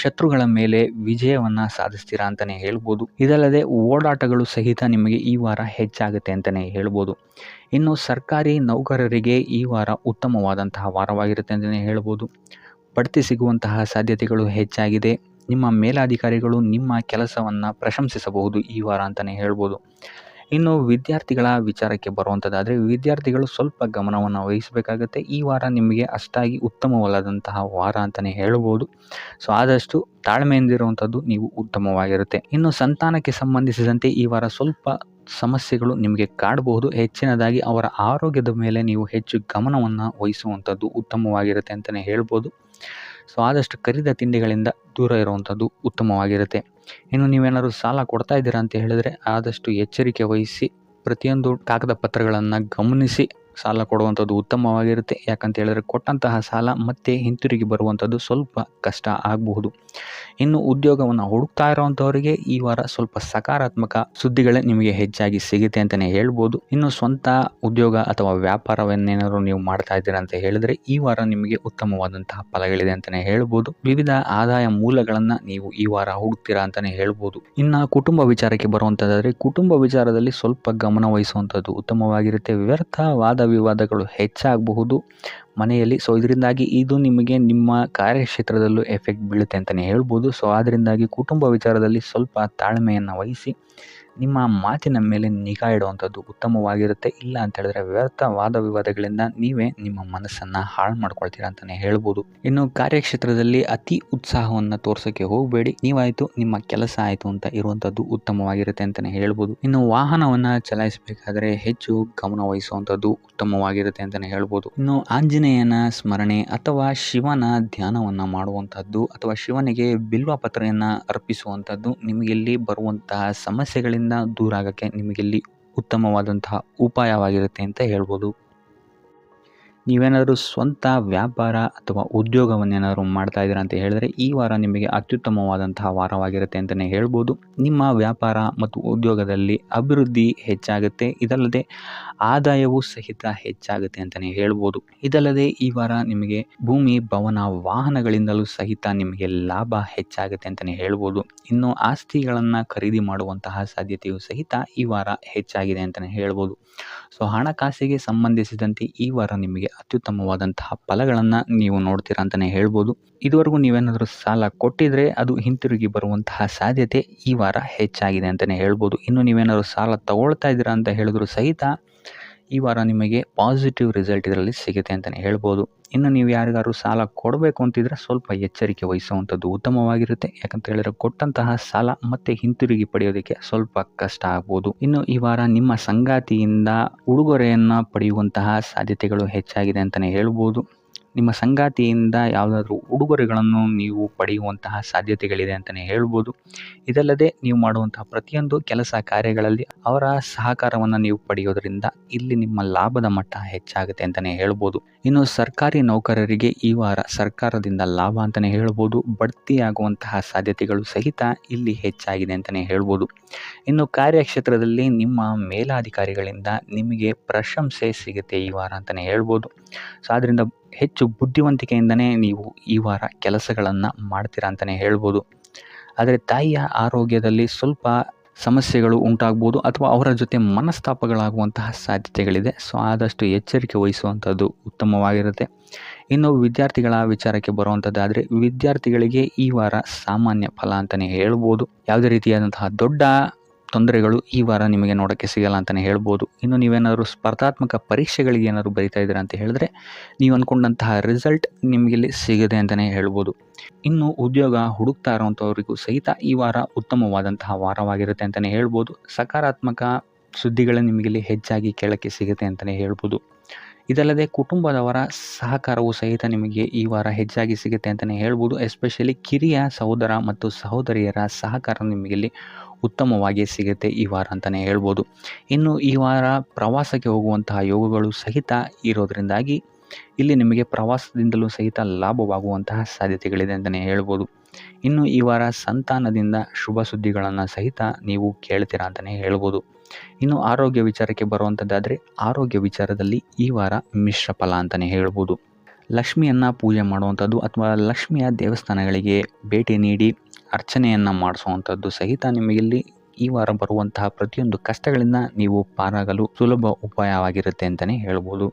ಶತ್ರುಗಳ ಮೇಲೆ ವಿಜಯವನ್ನು ಸಾಧಿಸ್ತೀರಾ ಅಂತಲೇ ಹೇಳ್ಬೋದು. ಇದಲ್ಲದೆ ಓಡಾಟಗಳು ಸಹಿತ ನಿಮಗೆ ಈ ವಾರ ಹೆಚ್ಚಾಗುತ್ತೆ ಅಂತಲೇ ಹೇಳ್ಬೋದು. ಇನ್ನು ಸರ್ಕಾರಿ ನೌಕರರಿಗೆ ಈ ವಾರ ಉತ್ತಮವಾದಂತಹ ವಾರವಾಗಿರುತ್ತೆ ಅಂತಲೇ ಹೇಳ್ಬೋದು. ಬಡ್ತಿ ಸಿಗುವಂತಹ ಸಾಧ್ಯತೆಗಳು ಹೆಚ್ಚಾಗಿದೆ. ನಿಮ್ಮ ಮೇಲಾಧಿಕಾರಿಗಳು ನಿಮ್ಮ ಕೆಲಸವನ್ನು ಪ್ರಶಂಸಿಸಬಹುದು ಈ ವಾರ ಅಂತಲೇ ಹೇಳ್ಬೋದು. ಇನ್ನು ವಿದ್ಯಾರ್ಥಿಗಳ ವಿಚಾರಕ್ಕೆ ಬರುವಂಥದ್ದಾದರೆ ವಿದ್ಯಾರ್ಥಿಗಳು ಸ್ವಲ್ಪ ಗಮನವನ್ನು ವಹಿಸಬೇಕಾಗುತ್ತೆ. ಈ ವಾರ ನಿಮಗೆ ಅಷ್ಟಾಗಿ ಉತ್ತಮವಲ್ಲದಂತಹ ವಾರ ಅಂತಲೇ ಹೇಳ್ಬೋದು. ಸೊ ಆದಷ್ಟು ತಾಳ್ಮೆಯಿಂದಿರುವಂಥದ್ದು ನೀವು ಉತ್ತಮವಾಗಿರುತ್ತೆ. ಇನ್ನು ಸಂತಾನಕ್ಕೆ ಸಂಬಂಧಿಸಿದಂತೆ ಈ ವಾರ ಸ್ವಲ್ಪ ಸಮಸ್ಯೆಗಳು ನಿಮಗೆ ಕಾಡಬಹುದು. ಹೆಚ್ಚಿನದಾಗಿ ಅವರ ಆರೋಗ್ಯದ ಮೇಲೆ ನೀವು ಹೆಚ್ಚು ಗಮನವನ್ನು ವಹಿಸುವಂಥದ್ದು ಉತ್ತಮವಾಗಿರುತ್ತೆ ಅಂತಲೇ ಹೇಳ್ಬೋದು. ಸೊ ಆದಷ್ಟು ಕರಿದ ತಿಂಡಿಗಳಿಂದ ದೂರ ಇರುವಂಥದ್ದು ಉತ್ತಮವಾಗಿರುತ್ತೆ. ಇನ್ನು ನೀವೇನಾದ್ರು ಸಾಲ ಕೊಡ್ತಾ ಇದ್ದೀರಾ ಅಂತ ಹೇಳಿದ್ರೆ ಆದಷ್ಟು ಎಚ್ಚರಿಕೆ ವಹಿಸಿ ಪ್ರತಿಯೊಂದು ಕಾಗದ ಪತ್ರಗಳನ್ನು ಗಮನಿಸಿ ಸಾಲ ಕೊಡುವಂಥದ್ದು ಉತ್ತಮವಾಗಿರುತ್ತೆ. ಯಾಕಂತ ಹೇಳಿದ್ರೆ ಕೊಟ್ಟಂತಹ ಸಾಲ ಮತ್ತೆ ಹಿಂತಿರುಗಿ ಬರುವಂಥದ್ದು ಸ್ವಲ್ಪ ಕಷ್ಟ ಆಗಬಹುದು. ಇನ್ನು ಉದ್ಯೋಗವನ್ನು ಹುಡುಕ್ತಾ ಇರೋವಂಥವರಿಗೆ ಈ ವಾರ ಸ್ವಲ್ಪ ಸಕಾರಾತ್ಮಕ ಸುದ್ದಿಗಳೇ ನಿಮಗೆ ಹೆಚ್ಚಾಗಿ ಸಿಗುತ್ತೆ ಅಂತಲೇ ಹೇಳ್ಬೋದು. ಇನ್ನು ಸ್ವಂತ ಉದ್ಯೋಗ ಅಥವಾ ವ್ಯಾಪಾರವನ್ನೇನಾದ್ರು ನೀವು ಮಾಡ್ತಾ ಇದ್ದೀರಾ ಅಂತ ಹೇಳಿದ್ರೆ ಈ ವಾರ ನಿಮಗೆ ಉತ್ತಮವಾದಂತಹ ಫಲಗಳಿದೆ ಅಂತಲೇ ಹೇಳ್ಬೋದು. ವಿವಿಧ ಆದಾಯ ಮೂಲಗಳನ್ನು ನೀವು ಈ ವಾರ ಹುಡುಕ್ತೀರಾ ಅಂತಲೇ ಹೇಳ್ಬೋದು. ಇನ್ನು ಕುಟುಂಬ ವಿಚಾರಕ್ಕೆ ಬರುವಂಥದ್ದಾದರೆ ಕುಟುಂಬ ವಿಚಾರದಲ್ಲಿ ಸ್ವಲ್ಪ ಗಮನ ವಹಿಸುವಂಥದ್ದು ಉತ್ತಮವಾಗಿರುತ್ತೆ. ವ್ಯರ್ಥ ವಾದ ವಿವಾದಗಳು ಹೆಚ್ಚಾಗಬಹುದು ಮನೆಯಲ್ಲಿ. ಸೊ ಇದರಿಂದಾಗಿ ಇದು ನಿಮಗೆ ನಿಮ್ಮ ಕಾರ್ಯಕ್ಷೇತ್ರದಲ್ಲೂ ಎಫೆಕ್ಟ್ ಬೀಳುತ್ತೆ ಅಂತಲೇ ಹೇಳ್ಬೋದು. ಸೊ ಅದರಿಂದಾಗಿ ಕುಟುಂಬ ವಿಚಾರದಲ್ಲಿ ಸ್ವಲ್ಪ ತಾಳ್ಮೆಯನ್ನು ವಹಿಸಿ ನಿಮ್ಮ ಮಾತಿನ ಮೇಲೆ ನಿಗಾ ಇಡುವಂಥದ್ದು ಉತ್ತಮವಾಗಿರುತ್ತೆ. ಇಲ್ಲ ಅಂತ ಹೇಳಿದ್ರೆ ವ್ಯರ್ಥ ವಾದ ವಿವಾದಗಳಿಂದ ನೀವೇ ನಿಮ್ಮ ಮನಸ್ಸನ್ನು ಹಾಳು ಮಾಡ್ಕೊಳ್ತೀರಾ ಅಂತಲೇ ಹೇಳ್ಬೋದು. ಇನ್ನು ಕಾರ್ಯಕ್ಷೇತ್ರದಲ್ಲಿ ಅತಿ ಉತ್ಸಾಹವನ್ನು ತೋರ್ಸೋಕ್ಕೆ ಹೋಗಬೇಡಿ. ನೀವಾಯಿತು ನಿಮ್ಮ ಕೆಲಸ ಆಯಿತು ಅಂತ ಇರುವಂಥದ್ದು ಉತ್ತಮವಾಗಿರುತ್ತೆ ಅಂತಲೇ ಹೇಳ್ಬೋದು. ಇನ್ನು ವಾಹನವನ್ನು ಚಲಾಯಿಸಬೇಕಾದ್ರೆ ಹೆಚ್ಚು ಗಮನ ವಹಿಸುವಂಥದ್ದು ಉತ್ತಮವಾಗಿರುತ್ತೆ ಅಂತಲೇ ಹೇಳ್ಬೋದು. ಇನ್ನು ಆಂಜನೇಯನ ಸ್ಮರಣೆ ಅಥವಾ ಶಿವನ ಧ್ಯಾನವನ್ನು ಮಾಡುವಂಥದ್ದು ಅಥವಾ ಶಿವನಿಗೆ ಬಿಲ್ವ ಪತ್ರೆಯನ್ನು ಅರ್ಪಿಸುವಂಥದ್ದು ನಿಮಗಿಲ್ಲಿ ಬರುವಂತಹ ಸಮಸ್ಯೆಗಳಿಂದ ದೂರ ಆಗೋಕ್ಕೆ ನಿಮಗಿಲ್ಲಿ ಉತ್ತಮವಾದಂತಹ ಉಪಾಯವಾಗಿರುತ್ತೆ ಅಂತ ಹೇಳ್ಬೋದು. ನೀವೇನಾದರೂ ಸ್ವಂತ ವ್ಯಾಪಾರ ಅಥವಾ ಉದ್ಯೋಗವನ್ನೇನಾದರೂ ಮಾಡ್ತಾ ಇದ್ದೀರಾ ಅಂತ ಹೇಳಿದ್ರೆ ಈ ವಾರ ನಿಮಗೆ ಅತ್ಯುತ್ತಮವಾದಂತಹ ವಾರವಾಗಿರುತ್ತೆ ಅಂತಲೇ ಹೇಳ್ಬೋದು. ನಿಮ್ಮ ವ್ಯಾಪಾರ ಮತ್ತು ಉದ್ಯೋಗದಲ್ಲಿ ಅಭಿವೃದ್ಧಿ ಹೆಚ್ಚಾಗುತ್ತೆ. ಇದಲ್ಲದೆ ಆದಾಯವೂ ಸಹಿತ ಹೆಚ್ಚಾಗುತ್ತೆ ಅಂತಲೇ ಹೇಳ್ಬೋದು. ಇದಲ್ಲದೆ ಈ ವಾರ ನಿಮಗೆ ಭೂಮಿ, ಭವನ, ವಾಹನಗಳಿಂದಲೂ ಸಹಿತ ನಿಮಗೆ ಲಾಭ ಹೆಚ್ಚಾಗುತ್ತೆ ಅಂತಲೇ ಹೇಳ್ಬೋದು. ಇನ್ನು ಆಸ್ತಿಗಳನ್ನು ಖರೀದಿ ಮಾಡುವಂತಹ ಸಾಧ್ಯತೆಯೂ ಸಹಿತ ಈ ವಾರ ಹೆಚ್ಚಾಗಿದೆ ಅಂತಲೇ ಹೇಳ್ಬೋದು. ಸೊ ಹಣಕಾಸಿಗೆ ಸಂಬಂಧಿಸಿದಂತೆ ಈ ವಾರ ನಿಮಗೆ ಅತ್ಯುತ್ತಮವಾದಂತಹ ಫಲಗಳನ್ನು ನೀವು ನೋಡ್ತೀರಾ ಅಂತಲೇ ಹೇಳ್ಬೋದು. ಇದುವರೆಗೂ ನೀವೇನಾದರೂ ಸಾಲ ಕೊಟ್ಟಿದ್ರೆ ಅದು ಹಿಂತಿರುಗಿ ಬರುವಂತಹ ಸಾಧ್ಯತೆ ಈ ವಾರ ಹೆಚ್ಚಾಗಿದೆ ಅಂತಲೇ ಹೇಳ್ಬೋದು. ಇನ್ನು ನೀವೇನಾದರೂ ಸಾಲ ತಗೊಳ್ತಾ ಇದ್ದೀರಾ ಅಂತ ಹೇಳಿದ್ರು ಸಹಿತ ಈ ವಾರ ನಿಮಗೆ ಪಾಸಿಟಿವ್ ರಿಸಲ್ಟ್ ಇದರಲ್ಲಿ ಸಿಗುತ್ತೆ ಅಂತಲೇ ಹೇಳ್ಬೋದು. ಇನ್ನು ನೀವು ಯಾರಿಗಾದ್ರು ಸಾಲ ಕೊಡಬೇಕು ಅಂತಿದ್ರೆ ಸ್ವಲ್ಪ ಎಚ್ಚರಿಕೆ ವಹಿಸುವಂಥದ್ದು ಉತ್ತಮವಾಗಿರುತ್ತೆ. ಯಾಕಂತ ಹೇಳಿದ್ರೆ ಕೊಟ್ಟಂತಹ ಸಾಲ ಮತ್ತೆ ಹಿಂತಿರುಗಿ ಪಡೆಯೋದಕ್ಕೆ ಸ್ವಲ್ಪ ಕಷ್ಟ ಆಗ್ಬೋದು. ಇನ್ನು ಈ ವಾರ ನಿಮ್ಮ ಸಂಗಾತಿಯಿಂದ ಉಡುಗೊರೆಯನ್ನು ಪಡೆಯುವಂತಹ ಸಾಧ್ಯತೆಗಳು ಹೆಚ್ಚಾಗಿದೆ ಅಂತಲೇ ಹೇಳ್ಬೋದು. ನಿಮ್ಮ ಸಂಗಾತಿಯಿಂದ ಯಾವುದಾದ್ರೂ ಉಡುಗೊರೆಗಳನ್ನು ನೀವು ಪಡೆಯುವಂತಹ ಸಾಧ್ಯತೆಗಳಿದೆ ಅಂತಲೇ ಹೇಳ್ಬೋದು. ಇದಲ್ಲದೆ ನೀವು ಮಾಡುವಂತಹ ಪ್ರತಿಯೊಂದು ಕೆಲಸ ಕಾರ್ಯಗಳಲ್ಲಿ ಅವರ ಸಹಕಾರವನ್ನು ನೀವು ಪಡೆಯೋದ್ರಿಂದ ಇಲ್ಲಿ ನಿಮ್ಮ ಲಾಭದ ಮಟ್ಟ ಹೆಚ್ಚಾಗುತ್ತೆ ಅಂತಲೇ ಹೇಳ್ಬೋದು. ಇನ್ನು ಸರ್ಕಾರಿ ನೌಕರರಿಗೆ ಈ ವಾರ ಸರ್ಕಾರದಿಂದ ಲಾಭ ಅಂತಲೇ ಹೇಳ್ಬೋದು. ಬಡ್ತಿಯಾಗುವಂತಹ ಸಾಧ್ಯತೆಗಳು ಸಹಿತ ಇಲ್ಲಿ ಹೆಚ್ಚಾಗಿದೆ ಅಂತಲೇ ಹೇಳ್ಬೋದು. ಇನ್ನು ಕಾರ್ಯಕ್ಷೇತ್ರದಲ್ಲಿ ನಿಮ್ಮ ಮೇಲಾಧಿಕಾರಿಗಳಿಂದ ನಿಮಗೆ ಪ್ರಶಂಸೆ ಸಿಗುತ್ತೆ ಈ ವಾರ ಅಂತಲೇ ಹೇಳ್ಬೋದು. ಸೊ ಆದ್ದರಿಂದ ಹೆಚ್ಚು ಬುದ್ಧಿವಂತಿಕೆಯಿಂದನೇ ನೀವು ಈ ವಾರ ಕೆಲಸಗಳನ್ನು ಮಾಡ್ತೀರಾ ಅಂತಲೇ ಹೇಳ್ಬೋದು. ಆದರೆ ತಾಯಿಯ ಆರೋಗ್ಯದಲ್ಲಿ ಸ್ವಲ್ಪ ಸಮಸ್ಯೆಗಳು ಉಂಟಾಗ್ಬೋದು ಅಥವಾ ಅವರ ಜೊತೆ ಮನಸ್ತಾಪಗಳಾಗುವಂತಹ ಸಾಧ್ಯತೆಗಳಿದೆ. ಸೊ ಆದಷ್ಟು ಎಚ್ಚರಿಕೆ ವಹಿಸುವಂಥದ್ದು ಉತ್ತಮವಾಗಿರುತ್ತೆ. ಇನ್ನು ವಿದ್ಯಾರ್ಥಿಗಳ ವಿಚಾರಕ್ಕೆ ಬರುವಂಥದ್ದಾದರೆ ವಿದ್ಯಾರ್ಥಿಗಳಿಗೆ ಈ ವಾರ ಸಾಮಾನ್ಯ ಫಲ ಅಂತಲೇ ಹೇಳ್ಬೋದು. ಯಾವುದೇ ರೀತಿಯಾದಂತಹ ದೊಡ್ಡ ತೊಂದರೆಗಳು ಈ ವಾರ ನಿಮಗೆ ನೋಡೋಕ್ಕೆ ಸಿಗಲ್ಲ ಅಂತಲೇ ಹೇಳ್ಬೋದು. ಇನ್ನು ನೀವೇನಾದರೂ ಸ್ಪರ್ಧಾತ್ಮಕ ಪರೀಕ್ಷೆಗಳಿಗೆ ಏನಾದರೂ ಬರಿತಾ ಇದ್ದೀರಾ ಅಂತ ಹೇಳಿದ್ರೆ ನೀವು ಅಂದ್ಕೊಂಡಂತಹ ರಿಸಲ್ಟ್ ನಿಮಗಿಲ್ಲಿ ಸಿಗದೆ ಅಂತಲೇ ಹೇಳ್ಬೋದು. ಇನ್ನು ಉದ್ಯೋಗ ಹುಡುಕ್ತಾ ಇರೋವಂಥವ್ರಿಗೂ ಸಹಿತ ಈ ವಾರ ಉತ್ತಮವಾದಂತಹ ವಾರವಾಗಿರುತ್ತೆ ಅಂತಲೇ ಹೇಳ್ಬೋದು. ಸಕಾರಾತ್ಮಕ ಸುದ್ದಿಗಳೇ ನಿಮಗಿಲ್ಲಿ ಹೆಚ್ಚಾಗಿ ಕೇಳೋಕ್ಕೆ ಸಿಗುತ್ತೆ ಅಂತಲೇ ಹೇಳ್ಬೋದು. ಇದಲ್ಲದೆ ಕುಟುಂಬದವರ ಸಹಕಾರವು ಸಹಿತ ನಿಮಗೆ ಈ ವಾರ ಹೆಚ್ಚಾಗಿ ಸಿಗುತ್ತೆ ಅಂತಲೇ ಹೇಳ್ಬೋದು. ಎಸ್ಪೆಷಲಿ ಕಿರಿಯ ಸಹೋದರ ಮತ್ತು ಸಹೋದರಿಯರ ಸಹಕಾರ ನಿಮಗಿಲ್ಲಿ ಉತ್ತಮವಾಗಿ ಸಿಗುತ್ತೆ ಈ ವಾರ ಅಂತಲೇ ಹೇಳ್ಬೋದು. ಇನ್ನು ಈ ವಾರ ಪ್ರವಾಸಕ್ಕೆ ಹೋಗುವಂತಹ ಯೋಗಗಳು ಸಹಿತ ಇರೋದರಿಂದಾಗಿ ಇಲ್ಲಿ ನಿಮಗೆ ಪ್ರವಾಸದಿಂದಲೂ ಸಹಿತ ಲಾಭವಾಗುವಂತಹ ಸಾಧ್ಯತೆಗಳಿದೆ ಅಂತಲೇ ಹೇಳ್ಬೋದು. ಇನ್ನು ಈ ವಾರ ಸಂತಾನದಿಂದ ಶುಭ ಸುದ್ದಿಗಳನ್ನು ಸಹಿತ ನೀವು ಕೇಳ್ತೀರಾ ಅಂತಲೇ ಹೇಳ್ಬೋದು. ಇನ್ನು ಆರೋಗ್ಯ ವಿಚಾರಕ್ಕೆ ಬರುವಂಥದ್ದಾದರೆ ಆರೋಗ್ಯ ವಿಚಾರದಲ್ಲಿ ಈ ವಾರ ಮಿಶ್ರ ಫಲ ಅಂತಲೇ ಹೇಳ್ಬೋದು. ಲಕ್ಷ್ಮಿಯನ್ನು ಪೂಜೆ ಮಾಡುವಂಥದ್ದು ಅಥವಾ ಲಕ್ಷ್ಮಿಯ ದೇವಸ್ಥಾನಗಳಿಗೆ ಭೇಟಿ ನೀಡಿ ಅರ್ಚನೆಯನ್ನು ಮಾಡಿಸುವಂಥದ್ದು ಸಹಿತ ನಿಮಗಿಲ್ಲಿ ಈ ವಾರ ಬರುವಂತಹ ಪ್ರತಿಯೊಂದು ಕಷ್ಟಗಳಿಂದ ನೀವು ಪಾರಾಗಲು ಸುಲಭ ಉಪಾಯವಾಗಿರುತ್ತೆ ಅಂತಲೇ ಹೇಳ್ಬೋದು.